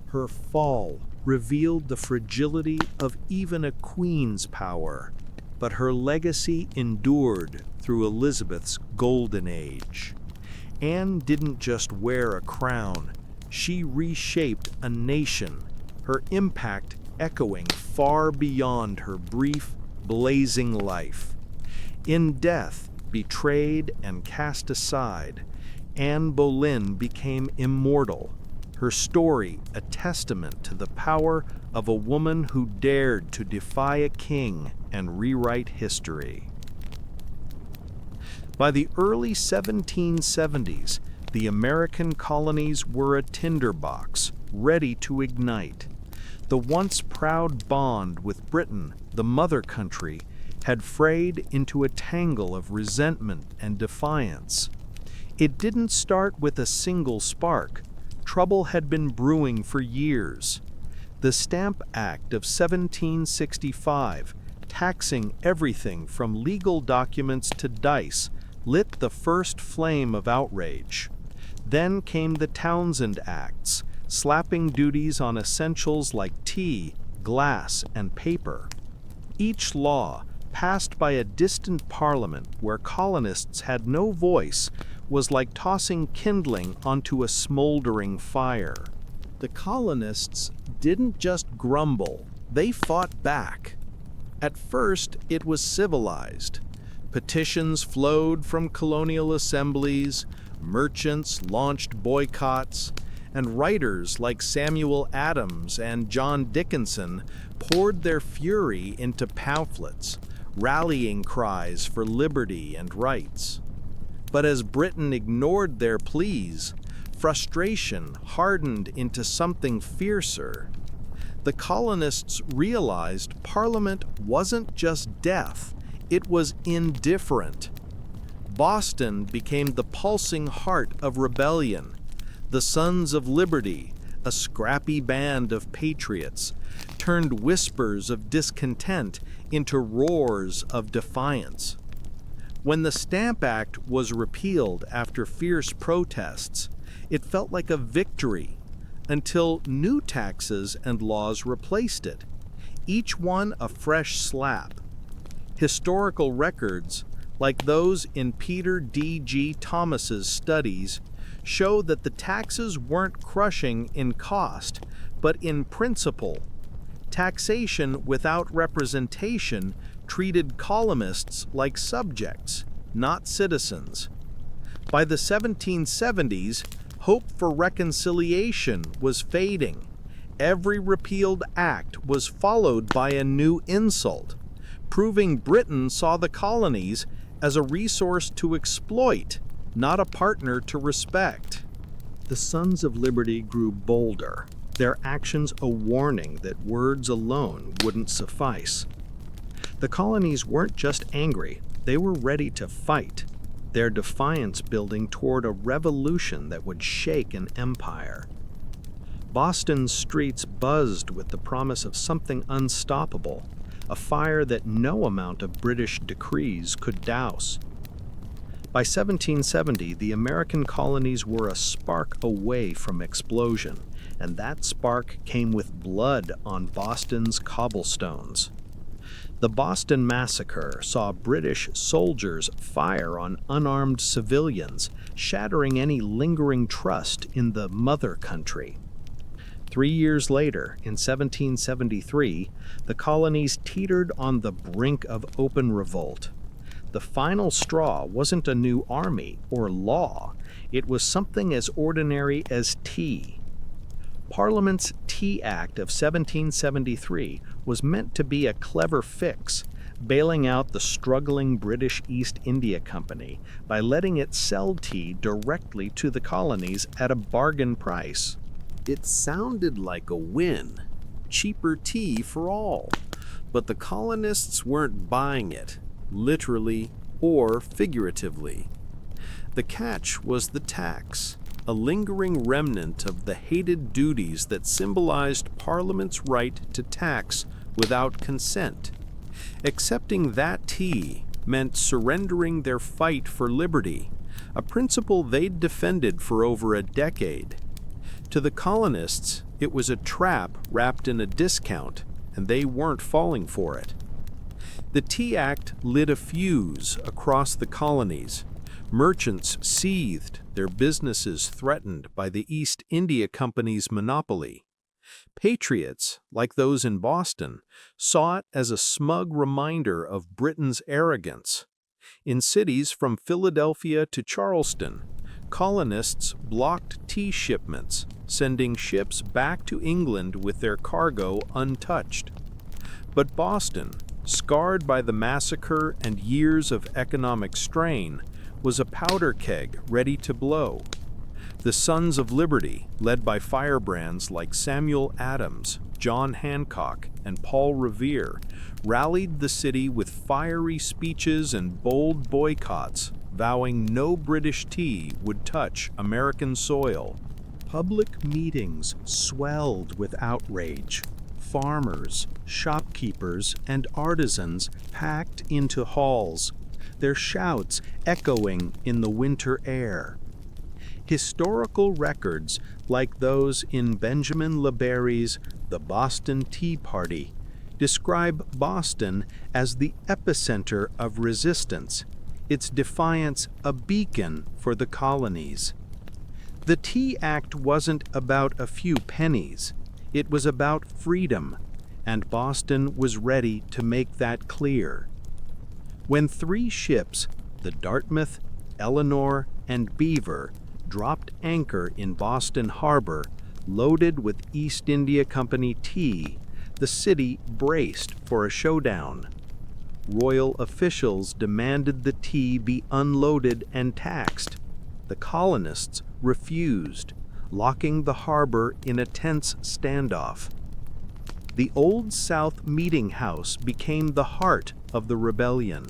Her fall revealed the fragility of even a queen's power, but her legacy endured through Elizabeth's golden age. Anne didn't just wear a crown, she reshaped a nation, her impact echoing far beyond her brief, blazing life. In death, betrayed and cast aside, Anne Boleyn became immortal, her story a testament to the power of a woman who dared to defy a king and rewrite history. By the early 1770s, the American colonies were a tinderbox, ready to ignite. The once proud bond with Britain, the mother country, had frayed into a tangle of resentment and defiance. It didn't start with a single spark. Trouble had been brewing for years. The Stamp Act of 1765, taxing everything from legal documents to dice, lit the first flame of outrage. Then came the Townshend Acts, slapping duties on essentials like tea, glass, and paper. Each law, passed by a distant parliament where colonists had no voice, was like tossing kindling onto a smoldering fire. The colonists didn't just grumble, they fought back. At first, it was civilized. Petitions flowed from colonial assemblies, merchants launched boycotts, and writers like Samuel Adams and John Dickinson poured their fury into pamphlets, rallying cries for liberty and rights. But as Britain ignored their pleas, frustration hardened into something fiercer. The colonists realized Parliament wasn't just deaf, it was indifferent. Boston became the pulsing heart of rebellion. The Sons of Liberty, a scrappy band of patriots, turned whispers of discontent into roars of defiance. When the Stamp Act was repealed after fierce protests, it felt like a victory until new taxes and laws replaced it, each one a fresh slap. Historical records, like those in Peter D.G. Thomas's studies, show that the taxes weren't crushing in cost, but in principle. Taxation without representation treated colonists like subjects, not citizens. By the 1770s, hope for reconciliation was fading. Every repealed act was followed by a new insult, proving Britain saw the colonies as a resource to exploit, not a partner to respect. The Sons of Liberty grew bolder, their actions a warning that words alone wouldn't suffice. The colonies weren't just angry, they were ready to fight, their defiance building toward a revolution that would shake an empire. Boston's streets buzzed with the promise of something unstoppable, a fire that no amount of British decrees could douse. By 1770, the American colonies were a spark away from explosion, and that spark came with blood on Boston's cobblestones. The Boston Massacre saw British soldiers fire on unarmed civilians, shattering any lingering trust in the mother country. 3 years later, in 1773, the colonies teetered on the brink of open revolt. The final straw wasn't a new army or law, it was something as ordinary as tea. Parliament's Tea Act of 1773 was meant to be a clever fix, bailing out the struggling British East India Company by letting it sell tea directly to the colonies at a bargain price. It sounded like a win, cheaper tea for all, but the colonists weren't buying it, literally or figuratively. The catch was the tax, a lingering remnant of the hated duties that symbolized Parliament's right to tax without consent. Accepting that tea meant surrendering their fight for liberty, a principle they'd defended for over a decade. To the colonists, it was a trap wrapped in a discount, and they weren't falling for it. The Tea Act lit a fuse across the colonies. Merchants seethed, their businesses threatened by the East India Company's monopoly. Patriots, like those in Boston, saw it as a smug reminder of Britain's arrogance. In cities from Philadelphia to Charleston, colonists blocked tea shipments, sending ships back to England with their cargo untouched. But Boston, scarred by the massacre and years of economic strain, was a powder keg ready to blow. The Sons of Liberty, led by firebrands like Samuel Adams, John Hancock, and Paul Revere, rallied the city with fiery speeches and bold boycotts, vowing no British tea would touch American soil. Public meetings swelled with outrage. farmers, shopkeepers, and artisans packed into halls, their shouts echoing in the winter air. Historical records, like those in Benjamin LeBary's The Boston Tea Party, describe Boston as the epicenter of resistance, its defiance a beacon for the colonies. The Tea Act wasn't about a few pennies. It was about freedom, and Boston was ready to make that clear. When 3 ships, the Dartmouth, Eleanor, and Beaver, dropped anchor in Boston Harbor, loaded with East India Company tea, the city braced for a showdown. Royal officials demanded the tea be unloaded and taxed. The colonists refused, locking the harbor in a tense standoff. The Old South Meeting House became the heart of the rebellion,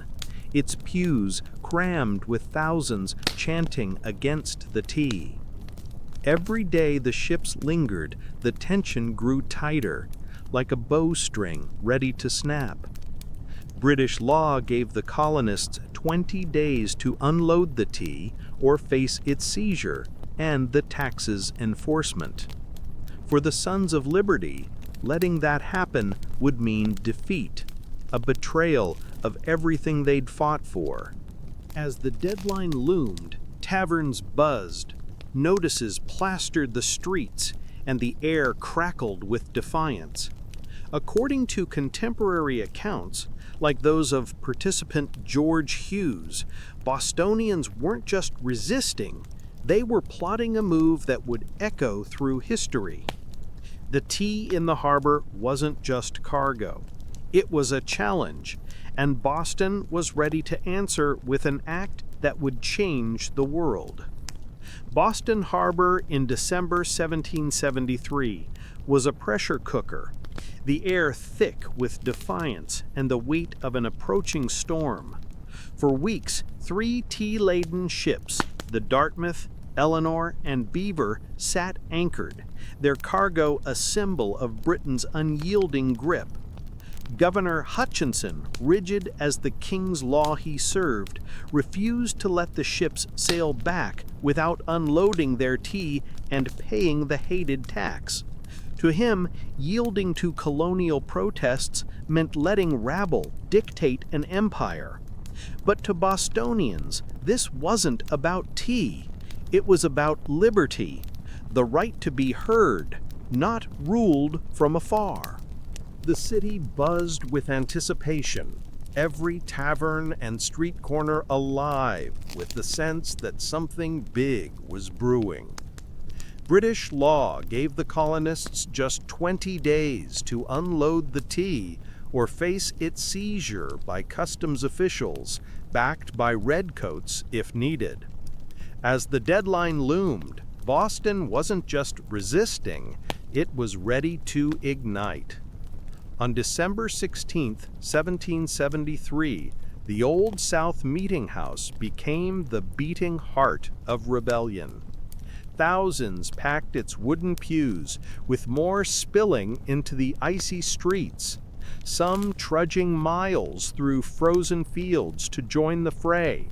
its pews crammed with thousands chanting against the tea. Every day the ships lingered, the tension grew tighter, like a bowstring ready to snap. British law gave the colonists 20 days to unload the tea or face its seizure and the taxes enforcement. For the Sons of Liberty, letting that happen would mean defeat, a betrayal of everything they'd fought for. As the deadline loomed, taverns buzzed, notices plastered the streets, and the air crackled with defiance. According to contemporary accounts, like those of participant George Hughes, Bostonians weren't just resisting, they were plotting a move that would echo through history. The tea in the harbor wasn't just cargo. It was a challenge, and Boston was ready to answer with an act that would change the world. Boston Harbor in December 1773 was a pressure cooker, the air thick with defiance and the weight of an approaching storm. For weeks, 3 tea-laden ships, the Dartmouth, Eleanor, and Beaver, sat anchored, their cargo a symbol of Britain's unyielding grip. Governor Hutchinson, rigid as the king's law he served, refused to let the ships sail back without unloading their tea and paying the hated tax. To him, yielding to colonial protests meant letting rabble dictate an empire. But to Bostonians, this wasn't about tea. It was about liberty, the right to be heard, not ruled from afar. The city buzzed with anticipation, every tavern and street corner alive with the sense that something big was brewing. British law gave the colonists just 20 days to unload the tea or face its seizure by customs officials, backed by redcoats if needed. As the deadline loomed, Boston wasn't just resisting, it was ready to ignite. On December 16, 1773, the Old South Meeting House became the beating heart of rebellion. Thousands packed its wooden pews, with more spilling into the icy streets, some trudging miles through frozen fields to join the fray.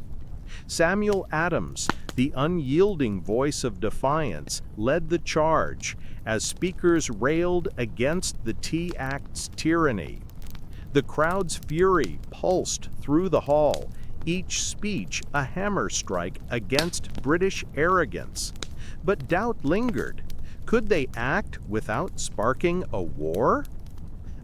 Samuel Adams, the unyielding voice of defiance, led the charge as speakers railed against the Tea Act's tyranny. The crowd's fury pulsed through the hall, each speech a hammer strike against British arrogance. But doubt lingered. Could they act without sparking a war?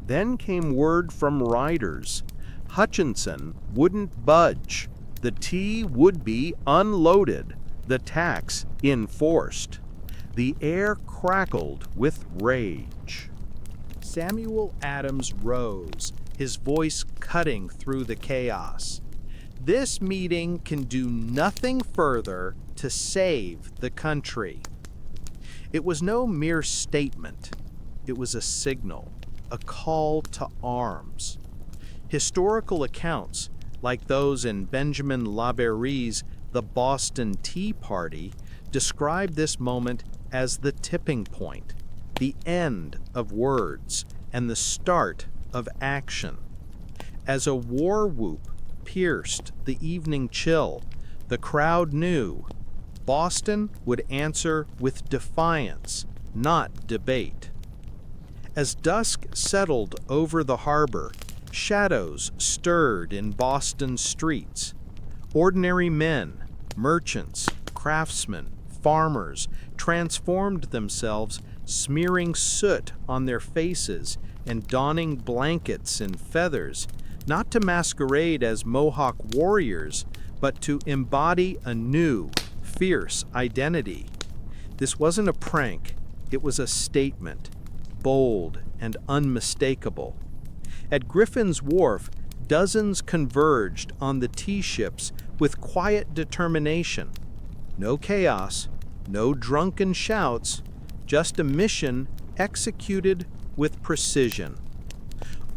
Then came word from riders. Hutchinson wouldn't budge. The tea would be unloaded, the tax enforced. The air crackled with rage. Samuel Adams rose, his voice cutting through the chaos. This meeting can do nothing further to save the country. It was no mere statement. It was a signal, a call to arms. Historical accounts, like those in Benjamin LeBary's The Boston Tea Party, describe this moment as the tipping point, the end of words, and the start of action. As a war whoop pierced the evening chill, the crowd knew Boston would answer with defiance, not debate. As dusk settled over the harbor, shadows stirred in Boston's streets. Ordinary men, merchants, craftsmen, farmers transformed themselves, smearing soot on their faces and donning blankets and feathers, not to masquerade as Mohawk warriors, but to embody a new, fierce identity. This wasn't a prank, it was a statement, bold and unmistakable. At Griffin's Wharf, dozens converged on the tea ships with quiet determination. No chaos, no drunken shouts, just a mission executed with precision.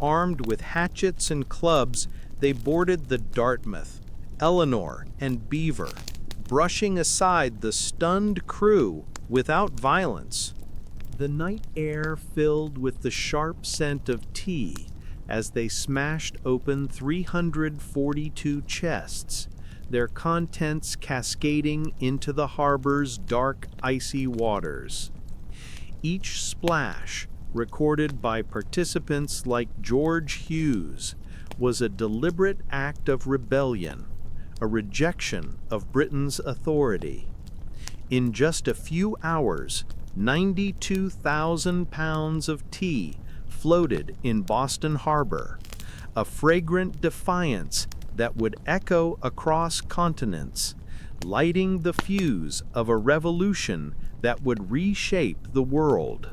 Armed with hatchets and clubs, they boarded the Dartmouth, Eleanor, and Beaver, brushing aside the stunned crew without violence. The night air filled with the sharp scent of tea as they smashed open 342 chests, their contents cascading into the harbor's dark, icy waters. Each splash, recorded by participants like George Hughes, was a deliberate act of rebellion, a rejection of Britain's authority. In just a few hours, 92,000 pounds of tea floated in Boston Harbor, a fragrant defiance that would echo across continents, lighting the fuse of a revolution that would reshape the world.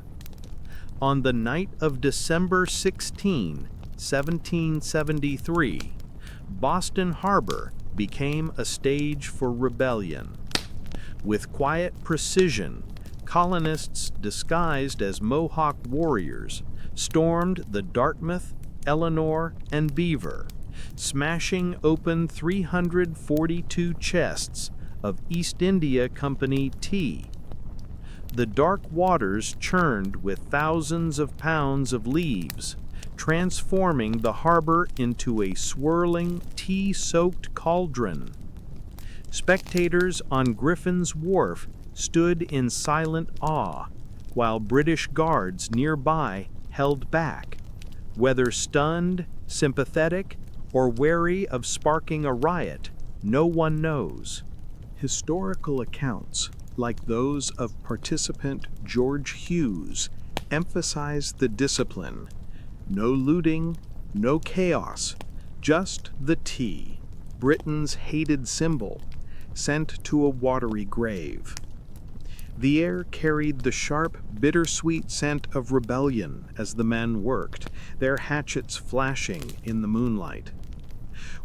On the night of December 16, 1773, Boston Harbor became a stage for rebellion. With quiet precision, colonists disguised as Mohawk warriors stormed the Dartmouth, Eleanor, and Beaver, smashing open 342 chests of East India Company tea. The dark waters churned with thousands of pounds of leaves, transforming the harbor into a swirling, tea-soaked cauldron. Spectators on Griffin's Wharf stood in silent awe, while British guards nearby held back, whether stunned, sympathetic, or wary of sparking a riot, no one knows. Historical accounts, like those of participant George Hughes, emphasize the discipline. No looting, no chaos, just the tea, Britain's hated symbol, sent to a watery grave. The air carried the sharp, bittersweet scent of rebellion as the men worked, their hatchets flashing in the moonlight.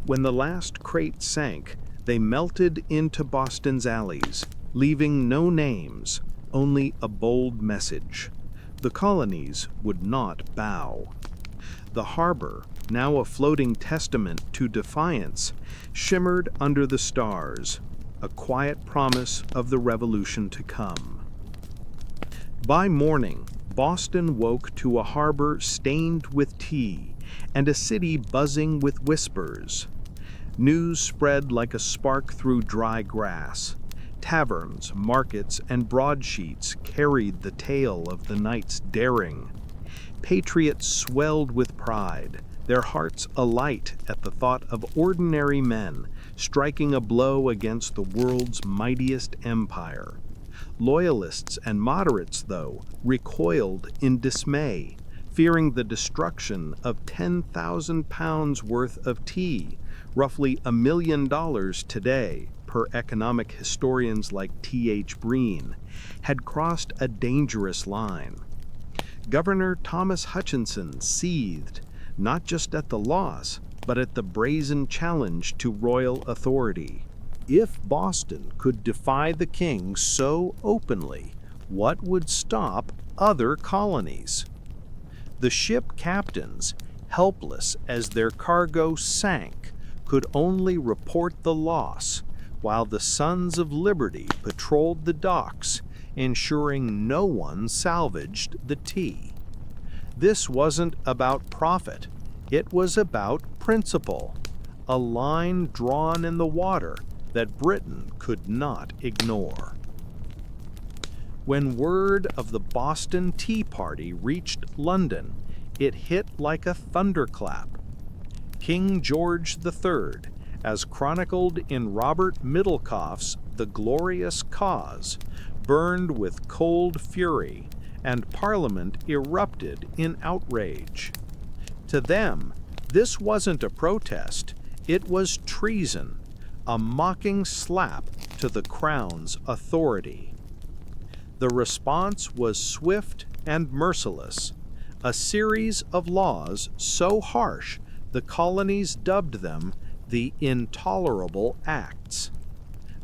When the last crate sank, they melted into Boston's alleys, leaving no names, only a bold message. The colonies would not bow. The harbor, now a floating testament to defiance, shimmered under the stars, a quiet promise of the revolution to come. By morning, Boston woke to a harbor stained with tea and a city buzzing with whispers. News spread like a spark through dry grass. Taverns, markets, and broadsheets carried the tale of the night's daring. Patriots swelled with pride, their hearts alight at the thought of ordinary men striking a blow against the world's mightiest empire. Loyalists and moderates, though, recoiled in dismay, fearing the destruction of 10,000 pounds worth of tea, roughly $1 million today, per economic historians like T.H. Breen, had crossed a dangerous line. Governor Thomas Hutchinson seethed, not just at the loss, but at the brazen challenge to royal authority. If Boston could defy the king so openly, what would stop other colonies? The ship captains, helpless as their cargo sank, could only report the loss, while the Sons of Liberty patrolled the docks, ensuring no one salvaged the tea. This wasn't about profit. It was about principle, a line drawn in the water that Britain could not ignore. When word of the Boston Tea Party reached London, it hit like a thunderclap. King George III, as chronicled in Robert Middlecoff's The Glorious Cause, burned with cold fury, and Parliament erupted in outrage. To them, this wasn't a protest, it was treason, a mocking slap to the Crown's authority. The response was swift and merciless, a series of laws so harsh the colonies dubbed them the Intolerable Acts.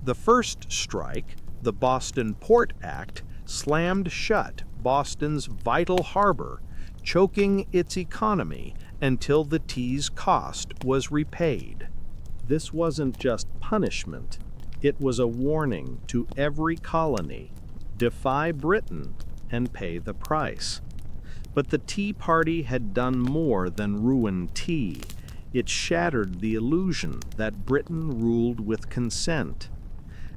The first strike, the Boston Port Act, slammed shut Boston's vital harbor, choking its economy until the tea's cost was repaid. This wasn't just punishment, it was a warning to every colony: defy Britain and pay the price. But the Tea Party had done more than ruin tea. It shattered the illusion that Britain ruled with consent.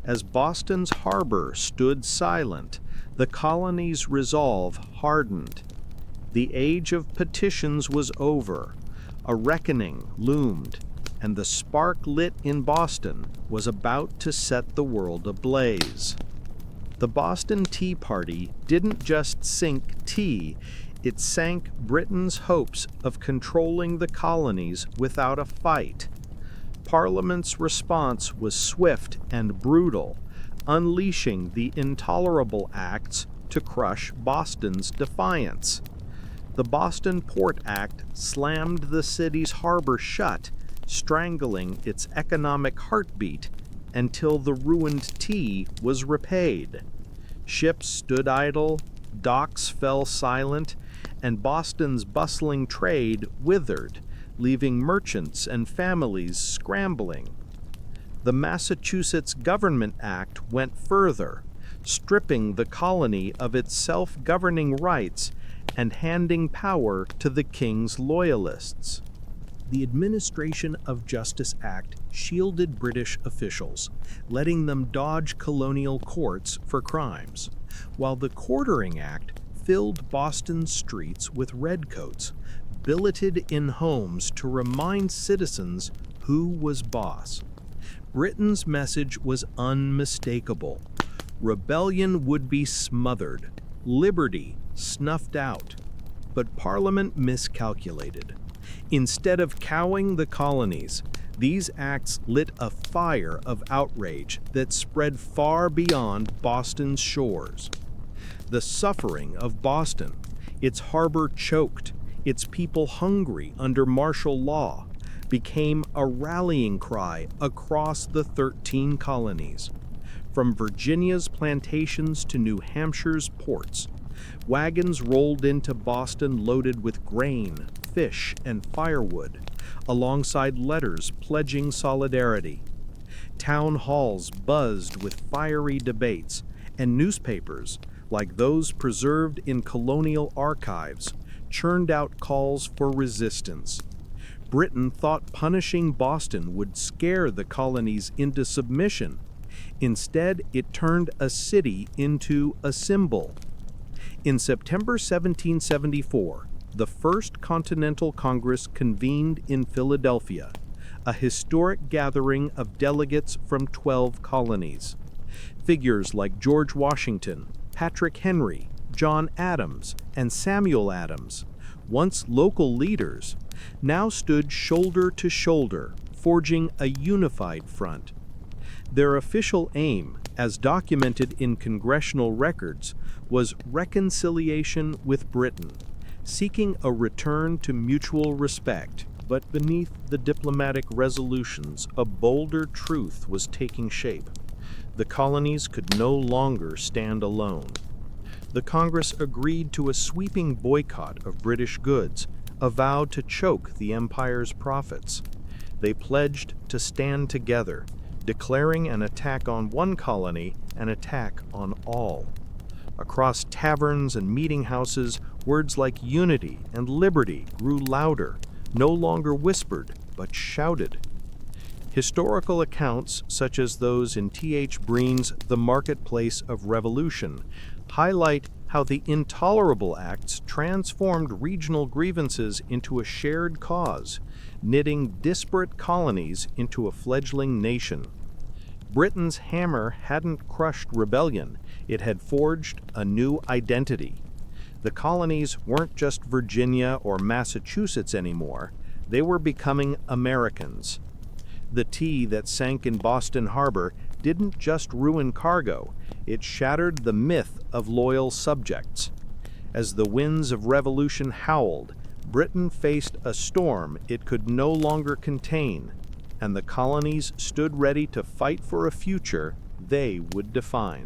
As Boston's harbor stood silent, the colony's resolve hardened. The age of petitions was over. A reckoning loomed, and the spark lit in Boston was about to set the world ablaze. The Boston Tea Party didn't just sink tea, it sank Britain's hopes of controlling the colonies without a fight. Parliament's response was swift and brutal, unleashing the Intolerable Acts to crush Boston's defiance. The Boston Port Act slammed the city's harbor shut, strangling its economic heartbeat until the ruined tea was repaid. Ships stood idle, docks fell silent, and Boston's bustling trade withered, leaving merchants and families scrambling. The Massachusetts Government Act went further, stripping the colony of its self-governing rights and handing power to the king's loyalists. The Administration of Justice Act shielded British officials, letting them dodge colonial courts for crimes, while the Quartering Act filled Boston's streets with redcoats, billeted in homes to remind citizens who was boss. Britain's message was unmistakable. Rebellion would be smothered, liberty snuffed out. But Parliament miscalculated. Instead of cowing the colonies, these acts lit a fire of outrage that spread far beyond Boston's shores. The suffering of Boston, its harbor choked, its people hungry under martial law, became a rallying cry across the 13 colonies. From Virginia's plantations to New Hampshire's ports, wagons rolled into Boston loaded with grain, fish, and firewood, alongside letters pledging solidarity. Town halls buzzed with fiery debates, and newspapers, like those preserved in colonial archives, churned out calls for resistance. Britain thought punishing Boston would scare the colonies into submission. Instead, it turned a city into a symbol. In September 1774, the First Continental Congress convened in Philadelphia, a historic gathering of delegates from 12 colonies. Figures like George Washington, Patrick Henry, John Adams, and Samuel Adams, once local leaders, now stood shoulder to shoulder, forging a unified front. Their official aim, as documented in congressional records, was reconciliation with Britain, seeking a return to mutual respect. But beneath the diplomatic resolutions, a bolder truth was taking shape. The colonies could no longer stand alone. The Congress agreed to a sweeping boycott of British goods, a vow to choke the empire's profits. They pledged to stand together, declaring an attack on one colony an attack on all. Across taverns and meeting houses, Words like unity and liberty grew louder, no longer whispered, but shouted. Historical accounts, such as those in T.H. Breen's The Marketplace of Revolution, highlight how the Intolerable Acts transformed regional grievances into a shared cause, knitting disparate colonies into a fledgling nation. Britain's hammer hadn't crushed rebellion, it had forged a new identity. The colonies weren't just Virginia or Massachusetts anymore, they were becoming Americans. The tea that sank in Boston Harbor didn't just ruin cargo, it shattered the myth of loyal subjects. As the winds of revolution howled, Britain faced a storm it could no longer contain, and the colonies stood ready to fight for a future they would define.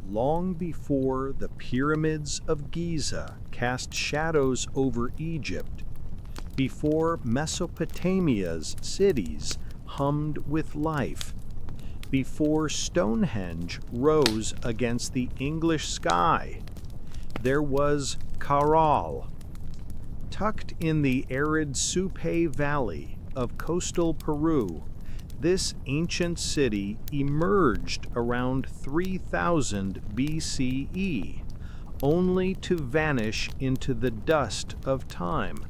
Long before the pyramids of Giza cast shadows over Egypt, before Mesopotamia's cities hummed with life, before Stonehenge rose against the English sky, there was Caral. Tucked in the arid Supe Valley of coastal Peru, this ancient city emerged around 3000 BCE, only to vanish into the dust of time,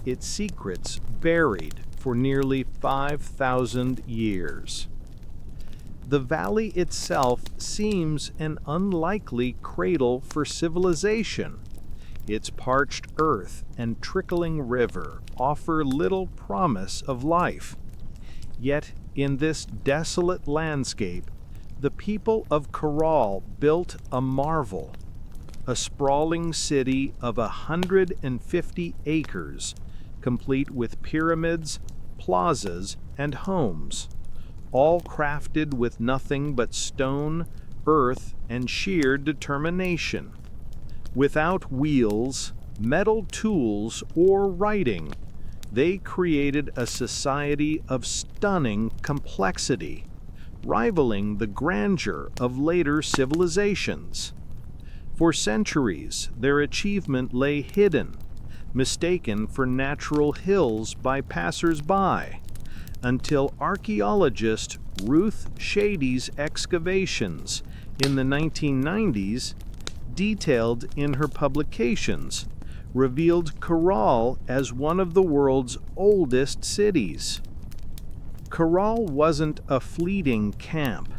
its secrets buried for nearly 5,000 years. The valley itself seems an unlikely cradle for civilization. Its parched earth and trickling river offer little promise of life. Yet, in this desolate landscape, the people of Caral built a marvel, a sprawling city of 150 acres, complete with pyramids, plazas, and homes, all crafted with nothing but stone, earth, and sheer determination. Without wheels, metal tools, or writing, they created a society of stunning complexity, rivaling the grandeur of later civilizations. For centuries, their achievement lay hidden, mistaken for natural hills by passers-by, until archaeologist Ruth Shady's excavations in the 1990s, detailed in her publications, revealed Caral as one of the world's oldest cities. Caral wasn't a fleeting camp.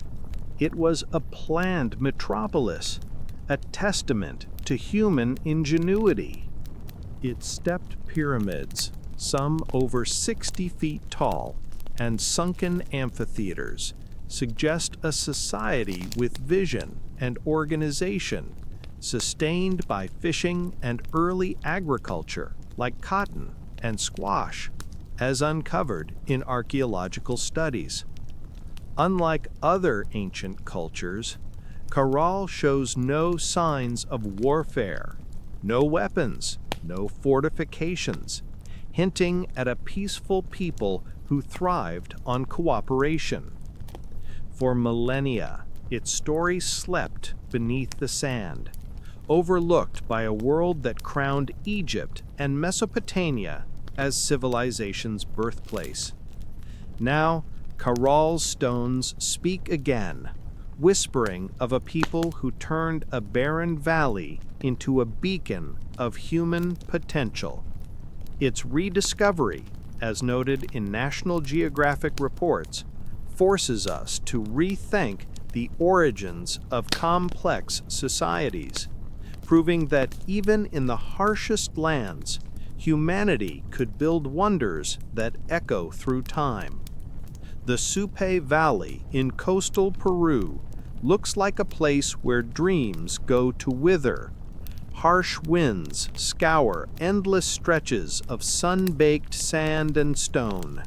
It was a planned metropolis, a testament to human ingenuity. Its stepped pyramids, some over 60 feet tall, and sunken amphitheaters suggest a society with vision and organization, sustained by fishing and early agriculture like cotton and squash, as uncovered in archaeological studies. Unlike other ancient cultures, Caral shows no signs of warfare, no weapons, no fortifications, hinting at a peaceful people who thrived on cooperation. For millennia, its story slept beneath the sand, overlooked by a world that crowned Egypt and Mesopotamia as civilization's birthplace. Now, Caral's stones speak again, whispering of a people who turned a barren valley into a beacon of human potential. Its rediscovery, as noted in National Geographic reports, forces us to rethink the origins of complex societies, proving that even in the harshest lands, humanity could build wonders that echo through time. The Supe Valley in coastal Peru looks like a place where dreams go to wither. Harsh winds scour endless stretches of sun-baked sand and stone,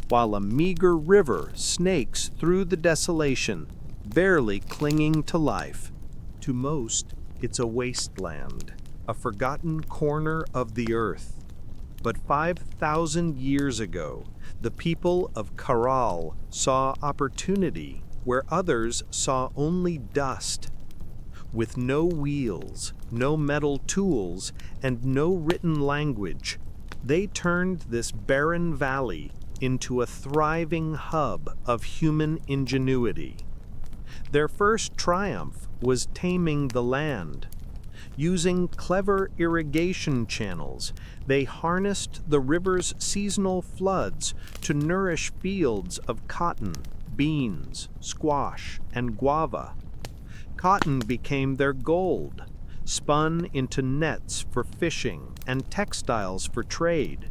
while a meager river snakes through the desolation, barely clinging to life. To most, it's a wasteland, a forgotten corner of the earth. But 5,000 years ago, the people of Caral saw opportunity where others saw only dust. With no wheels, no metal tools, and no written language, they turned this barren valley into a thriving hub of human ingenuity. Their first triumph was taming the land. Using clever irrigation channels, they harnessed the river's seasonal floods to nourish fields of cotton, beans, squash, and guava. Cotton became their gold, spun into nets for fishing and textiles for trade,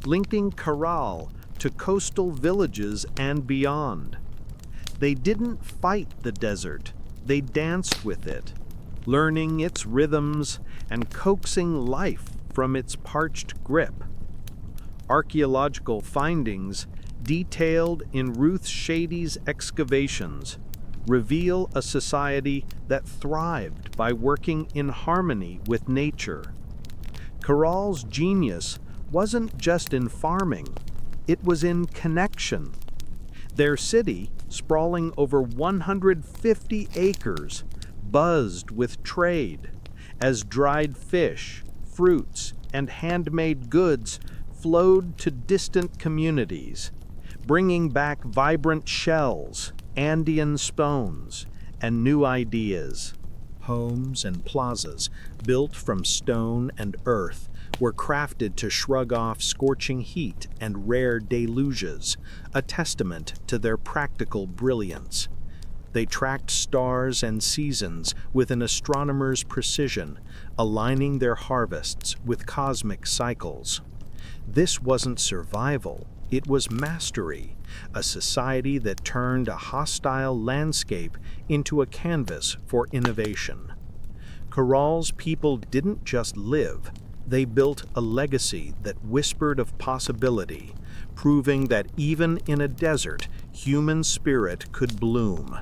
linking Corral to coastal villages and beyond. They didn't fight the desert, they danced with it, learning its rhythms and coaxing life from its parched grip. Archaeological findings, detailed in Ruth Shady's excavations, reveal a society that thrived by working in harmony with nature. Corral's genius wasn't just in farming, it was in connection. Their city, sprawling over 150 acres, buzzed with trade as dried fish, fruits, and handmade goods flowed to distant communities, bringing back vibrant shells, Andean stones, and new ideas. Homes and plazas, built from stone and earth, were crafted to shrug off scorching heat and rare deluges, a testament to their practical brilliance. They tracked stars and seasons with an astronomer's precision, aligning their harvests with cosmic cycles. This wasn't survival, it was mastery, a society that turned a hostile landscape into a canvas for innovation. Corral's people didn't just live, they built a legacy that whispered of possibility, proving that even in a desert, human spirit could bloom.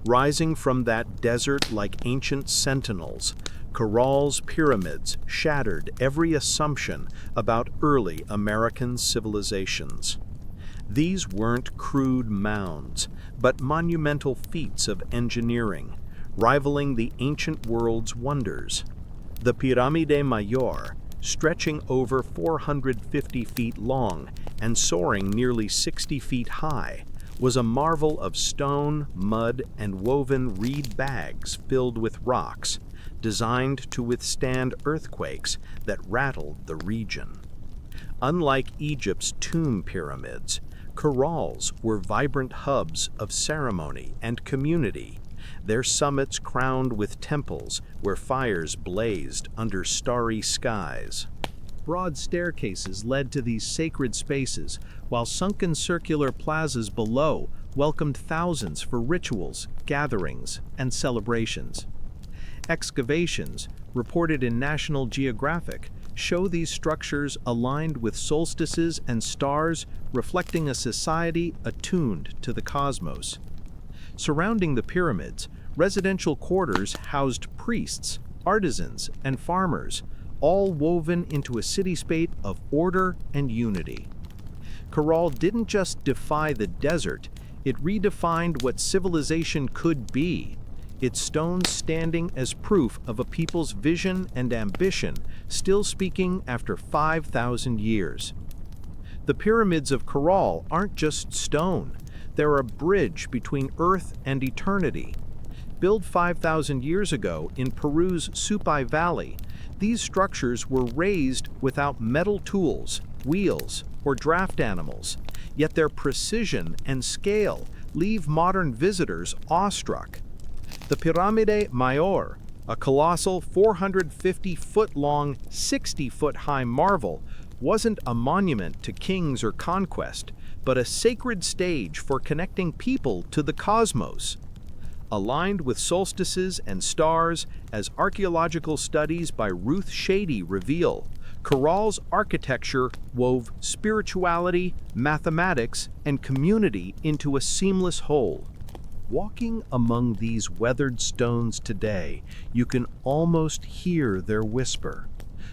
Rising from that desert like ancient sentinels, Corral's pyramids shattered every assumption about early American civilizations. These weren't crude mounds, but monumental feats of engineering, rivaling the ancient world's wonders. The Pirámide Mayor, stretching over 450 feet long and soaring nearly 60 feet high, was a marvel of stone, mud, and woven reed bags filled with rocks, designed to withstand earthquakes that rattled the region. Unlike Egypt's tomb pyramids, Corrals were vibrant hubs of ceremony and community, their summits crowned with temples where fires blazed under starry skies. Broad staircases led to these sacred spaces, while sunken circular plazas below welcomed thousands for rituals, gatherings, and celebrations. Excavations, reported in National Geographic, show these structures aligned with solstices and stars, reflecting a society attuned to the cosmos. Surrounding the pyramids, residential quarters housed priests, artisans, and farmers, all woven into a cityscape of order and unity. Corral didn't just defy the desert, it redefined what civilization could be, its stones standing as proof of a people's vision and ambition, still speaking after 5,000 years. The pyramids of Corral aren't just stone, they're a bridge between earth and eternity. Built 5,000 years ago in Peru's Supai Valley, these structures were raised without metal tools, wheels, or draft animals, yet their precision and scale leave modern visitors awestruck. The Pirámide Mayor, a colossal 450-foot-long, 60-foot-high marvel, wasn't a monument to kings or conquest, but a sacred stage for connecting people to the cosmos. Aligned with solstices and stars, as archaeological studies by Ruth Shady reveal, Corral's architecture wove spirituality, mathematics, and community into a seamless whole. Walking among these weathered stones today, you can almost hear their whisper,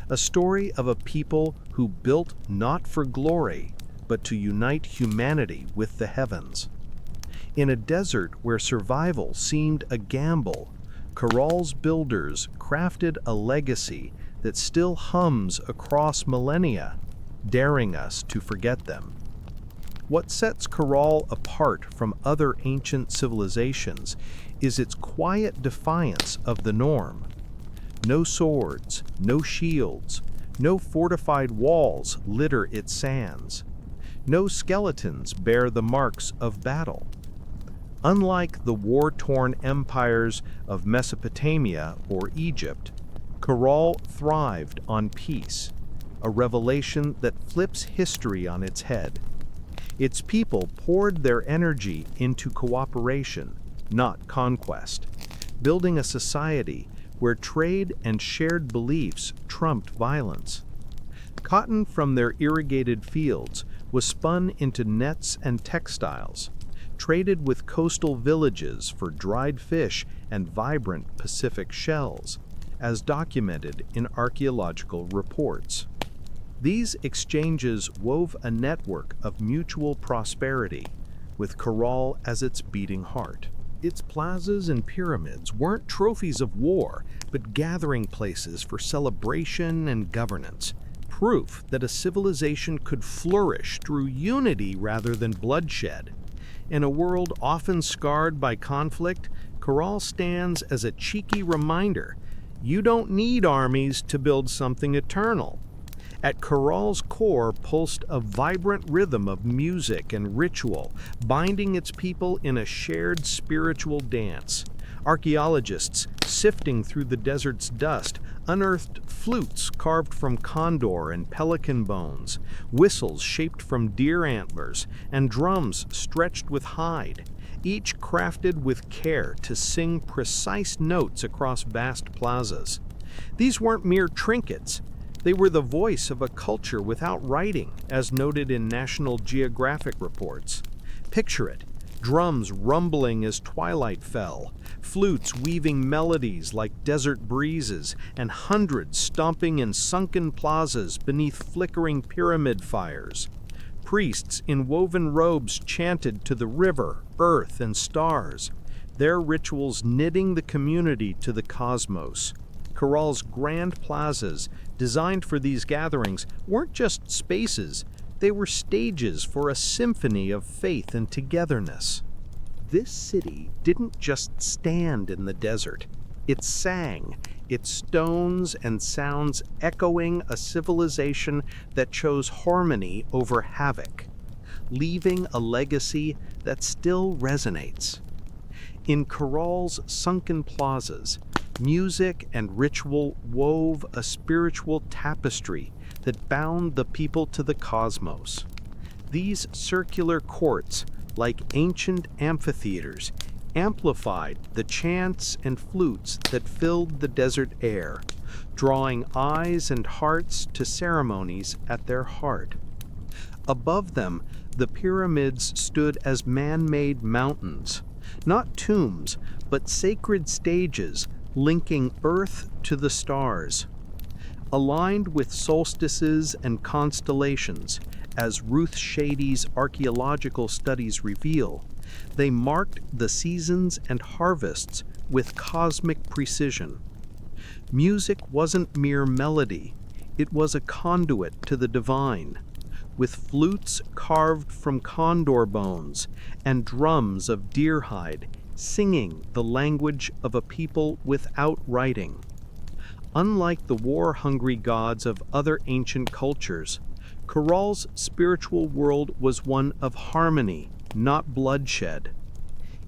a story of a people who built not for glory, but to unite humanity with the heavens. In a desert where survival seemed a gamble, Corral's builders crafted a legacy that still hums across millennia, daring us to forget them. What sets Corral apart from other ancient civilizations is its quiet defiance of the norm. No swords, no shields, no fortified walls litter its sands. No skeletons bear the marks of battle. Unlike the war-torn empires of Mesopotamia or Egypt, Corral thrived on peace, a revelation that flips history on its head. Its people poured their energy into cooperation, not conquest, building a society where trade and shared beliefs trumped violence. Cotton from their irrigated fields was spun into nets and textiles, traded with coastal villages for dried fish and vibrant Pacific shells, as documented in archaeological reports. These exchanges wove a network of mutual prosperity, with Corral as its beating heart. Its plazas and pyramids weren't trophies of war, but gathering places for celebration and governance, proof that a civilization could flourish through unity rather than bloodshed. In a world often scarred by conflict, Corral stands as a cheeky reminder: you don't need armies to build something eternal. At Corral's core pulsed a vibrant rhythm of music and ritual, binding its people in a shared spiritual dance. Archaeologists, sifting through the desert's dust, unearthed flutes carved from condor and pelican bones, whistles shaped from deer antlers, and drums stretched with hide, each crafted with care to sing precise notes across vast plazas. These weren't mere trinkets. They were the voice of a culture without writing, as noted in National Geographic reports. Picture it: drums rumbling as twilight fell, flutes weaving melodies like desert breezes, and hundreds stomping in sunken plazas beneath flickering pyramid fires. Priests in woven robes chanted to the river, earth, and stars, their rituals knitting the community to the cosmos. Corral's grand plazas, designed for these gatherings, weren't just spaces, they were stages for a symphony of faith and togetherness. This city didn't just stand in the desert, it sang, its stones and sounds echoing a civilization that chose harmony over havoc, leaving a legacy that still resonates. In Corral's sunken plazas, music and ritual wove a spiritual tapestry that bound the people to the cosmos. These circular courts, like ancient amphitheaters, amplified the chants and flutes that filled the desert air, drawing eyes and hearts to ceremonies at their heart. Above them, the pyramids stood as man-made mountains, not tombs, but sacred stages linking Earth to the stars. Aligned with solstices and constellations, as Ruth Shady's archaeological studies reveal, they marked the seasons and harvests with cosmic precision. Music wasn't mere melody, it was a conduit to the divine, with flutes carved from condor bones and drums of deer hide, singing the language of a people without writing. Unlike the war-hungry gods of other ancient cultures, Corral's spiritual world was one of harmony, not bloodshed.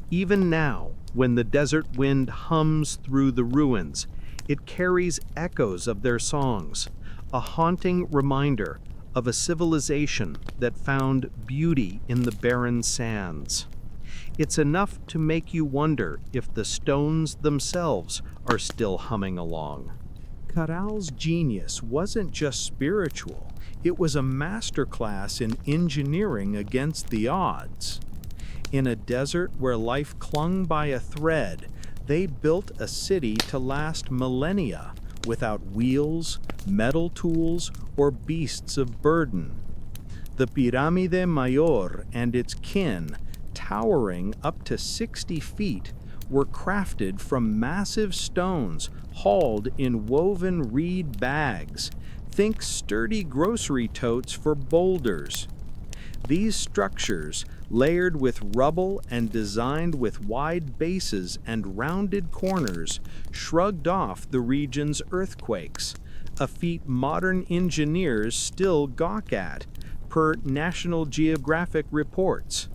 Even now, when the desert wind hums through the ruins, it carries echoes of their songs, a haunting reminder of a civilization that found beauty in the barren sands. It's enough to make you wonder if the stones themselves are still humming along. Corral's genius wasn't just spiritual, it was a masterclass in engineering against the odds. In a desert where life clung by a thread, they built a city to last millennia without wheels, metal tools, or beasts of burden. The Pirámide Mayor and its kin, towering up to 60 feet, were crafted from massive stones hauled in woven reed bags. Think sturdy grocery totes for boulders. These structures, layered with rubble and designed with wide bases and rounded corners, shrugged off the region's earthquakes, a feat modern engineers still gawk at, per National Geographic reports.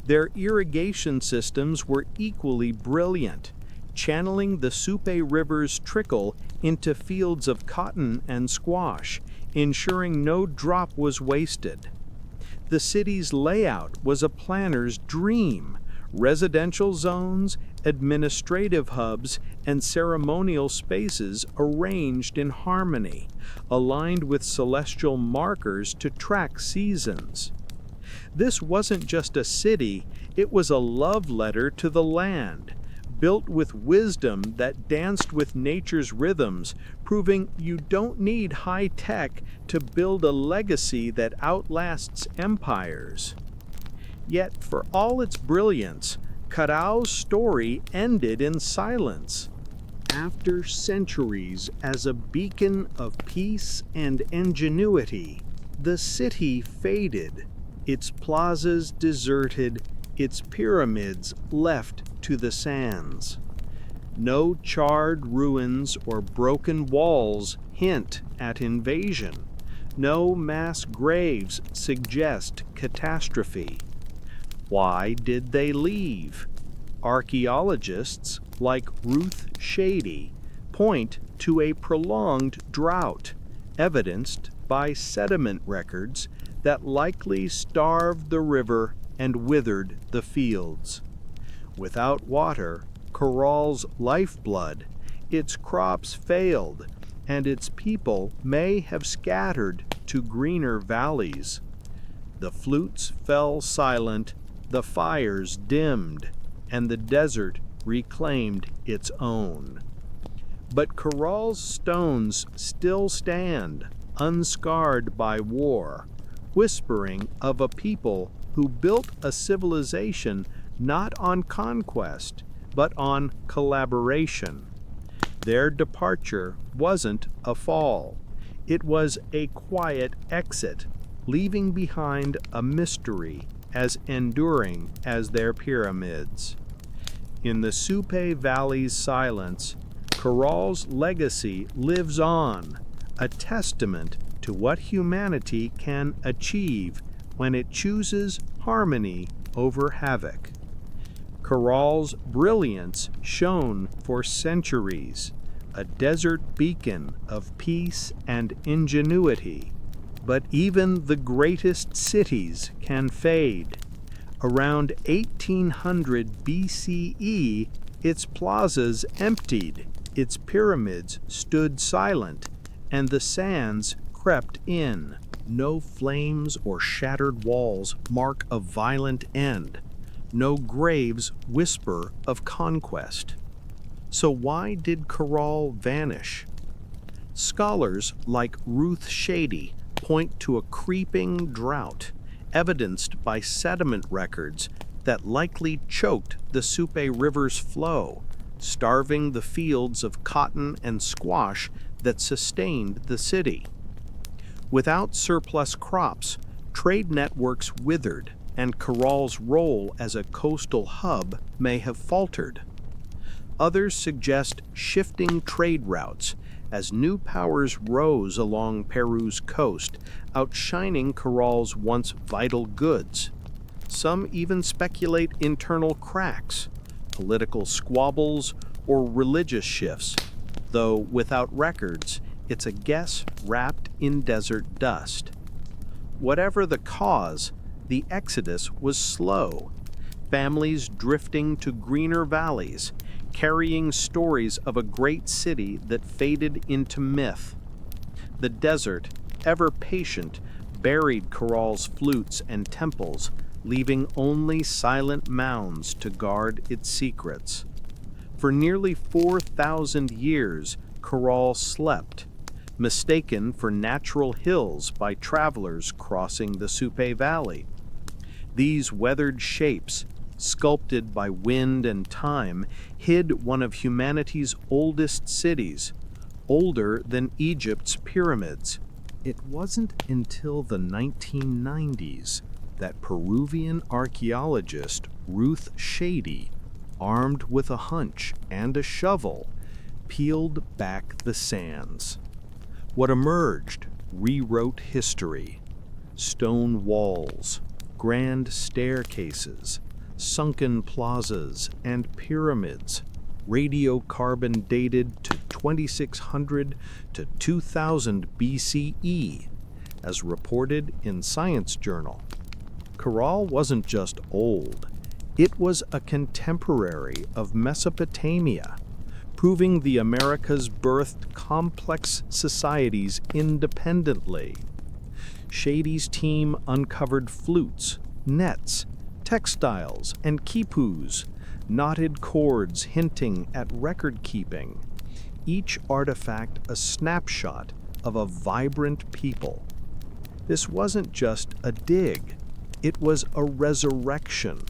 Their irrigation systems were equally brilliant, channeling the Supe River's trickle into fields of cotton and squash, ensuring no drop was wasted. The city's layout was a planner's dream: residential zones, administrative hubs, and ceremonial spaces arranged in harmony, aligned with celestial markers to track seasons. This wasn't just a city, it was a love letter to the land, built with wisdom that danced with nature's rhythms, proving you don't need high tech to build a legacy that outlasts empires. Yet, for all its brilliance, Carao's story ended in silence. After centuries as a beacon of peace and ingenuity, the city faded, its plazas deserted, its pyramids left to the sands. No charred ruins or broken walls hint at invasion. No mass graves suggest catastrophe. Why did they leave? Archaeologists like Ruth Shady point to a prolonged drought, evidenced by sediment records that likely starved the river and withered the fields. Without water, Corral's lifeblood, its crops failed, and its people may have scattered to greener valleys. The flutes fell silent, the fires dimmed, and the desert reclaimed its own. But Corral's stones still stand, unscarred by war, whispering of a people who built a civilization not on conquest, but on collaboration. Their departure wasn't a fall. It was a quiet exit, leaving behind a mystery as enduring as their pyramids. In the Supe Valley's silence, Corral's legacy lives on, a testament to what humanity can achieve when it chooses harmony over havoc. Corral's brilliance shone for centuries, a desert beacon of peace and ingenuity. But even the greatest cities can fade. Around 1800 BCE, its plazas emptied, its pyramids stood silent, and the sands crept in. No flames or shattered walls mark a violent end. No graves whisper of conquest. So why did Corral vanish? Scholars like Ruth Shady point to a creeping drought, evidenced by sediment records that likely choked the Supe River's flow, starving the fields of cotton and squash that sustained the city. Without surplus crops, trade networks withered, and Corral's role as a coastal hub may have faltered. Others suggest shifting trade routes as new powers rose along Peru's coast, outshining Corral's once vital goods. Some even speculate internal cracks, political squabbles, or religious shifts, though without records, it's a guess wrapped in desert dust. Whatever the cause, the exodus was slow, families drifting to greener valleys, carrying stories of a great city that faded into myth. The desert, ever patient, buried Corral's flutes and temples, leaving only silent mounds to guard its secrets. For nearly 4,000 years, Corral slept, mistaken for natural hills by travelers crossing the Supe Valley. These weathered shapes, sculpted by wind and time, hid one of humanity's oldest cities, older than Egypt's pyramids. It wasn't until the 1990s that Peruvian archaeologist Ruth Shady, armed with a hunch and a shovel, peeled back the sands. What emerged rewrote history. Stone walls, grand staircases, sunken plazas, and pyramids, radiocarbon dated to 2600 to 2000 BCE, as reported in Science Journal. Caral wasn't just old, it was a contemporary of Mesopotamia, proving the Americas birthed complex societies independently. Shady's team uncovered flutes, nets, textiles, and quipus, knotted cords hinting at record-keeping, each artifact a snapshot of a vibrant people. This wasn't just a dig, it was a resurrection,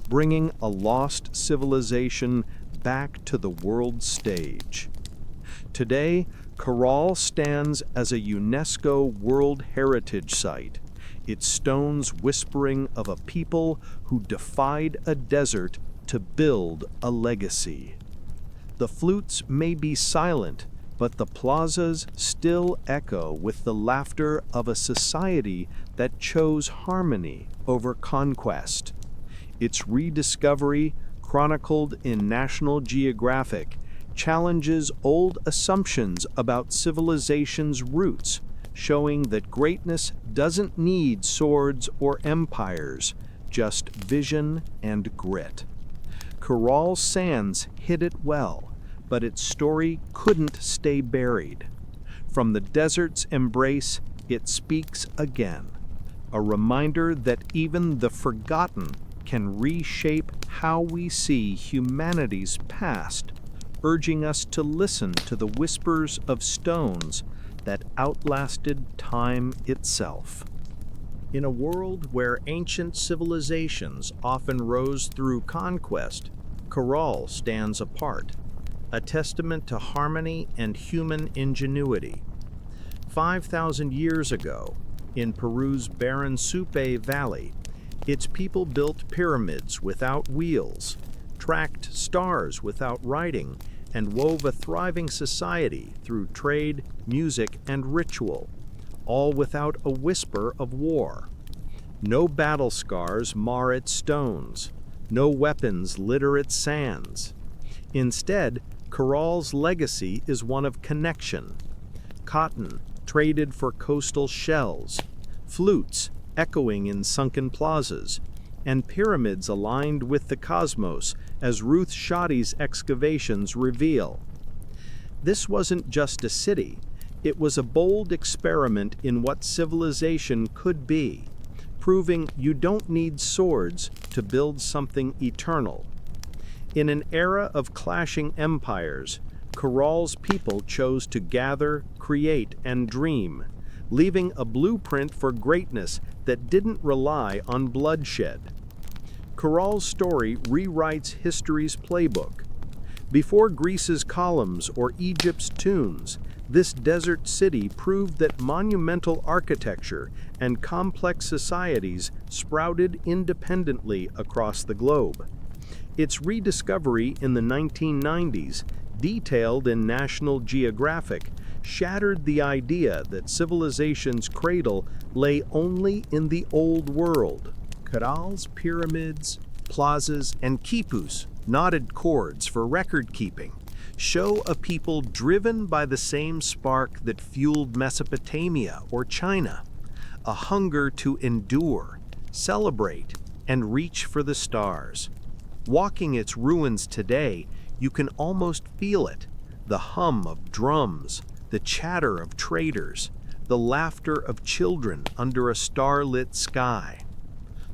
bringing a lost civilization back to the world stage. Today, Caral stands as a UNESCO World Heritage Site, its stones whispering of a people who defied a desert to build a legacy. The flutes may be silent, but the plazas still echo with the laughter of a society that chose harmony over conquest. Its rediscovery, chronicled in National Geographic, challenges old assumptions about civilization's roots, showing that greatness doesn't need swords or empires, just vision and grit. Caral Sands hid it well, but its story couldn't stay buried. From the desert's embrace, it speaks again, a reminder that even the forgotten can reshape how we see humanity's past, urging us to listen to the whispers of stones that outlasted time itself. In a world where ancient civilizations often rose through conquest, Caral stands apart, a testament to harmony and human ingenuity. 5,000 years ago, in Peru's barren Supe Valley, its people built pyramids without wheels, tracked stars without writing, and wove a thriving society through trade, music, and ritual, all without a whisper of war. No battle scars mar its stones, no weapons litter its sands. Instead, Caral's legacy is one of connection. Cotton traded for coastal shells, flutes echoing in sunken plazas, and pyramids aligned with the cosmos, as Ruth Shady's excavations reveal. This wasn't just a city, it was a bold experiment in what civilization could be, proving you don't need swords to build something eternal. In an era of clashing empires, Caral's people chose to gather, create, and dream, leaving a blueprint for greatness that didn't rely on bloodshed. Caral's story rewrites history's playbook. Before Greece's columns or Egypt's tombs, this desert city proved that monumental architecture and complex societies sprouted independently across the globe. Its rediscovery in the 1990s, detailed in National Geographic, shattered the idea that civilization's cradle lay only in the old world. Caral's pyramids, plazas, and quipus, knotted cords for record-keeping, show a people driven by the same spark that fueled Mesopotamia or China, a hunger to endure, celebrate, and reach for the stars. Walking its ruins today, you can almost feel it, the hum of drums, the chatter of traders, the laughter of children under a starlit sky.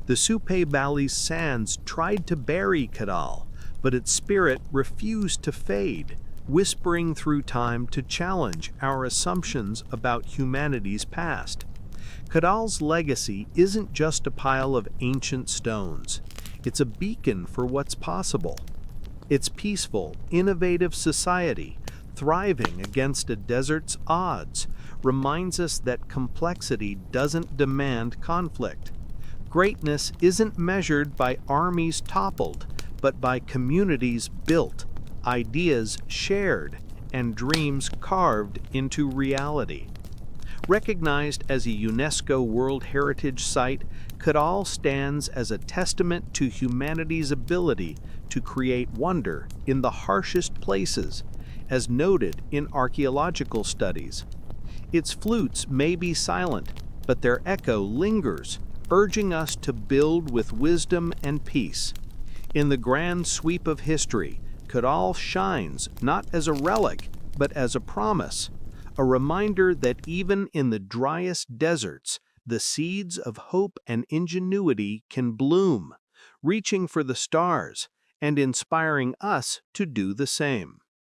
The Supe Valley's sands tried to bury Caral, but its spirit refused to fade, whispering through time to challenge our assumptions about humanity's past. Caral's legacy isn't just a pile of ancient stones. It's a beacon for what's possible. Its peaceful, innovative society, thriving against a desert's odds, reminds us that complexity doesn't demand conflict. Greatness isn't measured by armies toppled, but by communities built, ideas shared, and dreams carved into reality. Recognized as a UNESCO World Heritage Site, Kadal stands as a testament to humanity's ability to create wonder in the harshest places, as noted in archaeological studies. Its flutes may be silent, but their echo lingers, urging us to build with wisdom and peace. In the grand sweep of history, Kadal shines not as a relic, but as a promise, a reminder that even in the driest deserts, the seeds of hope and ingenuity can bloom, reaching for the stars and inspiring us to do the same.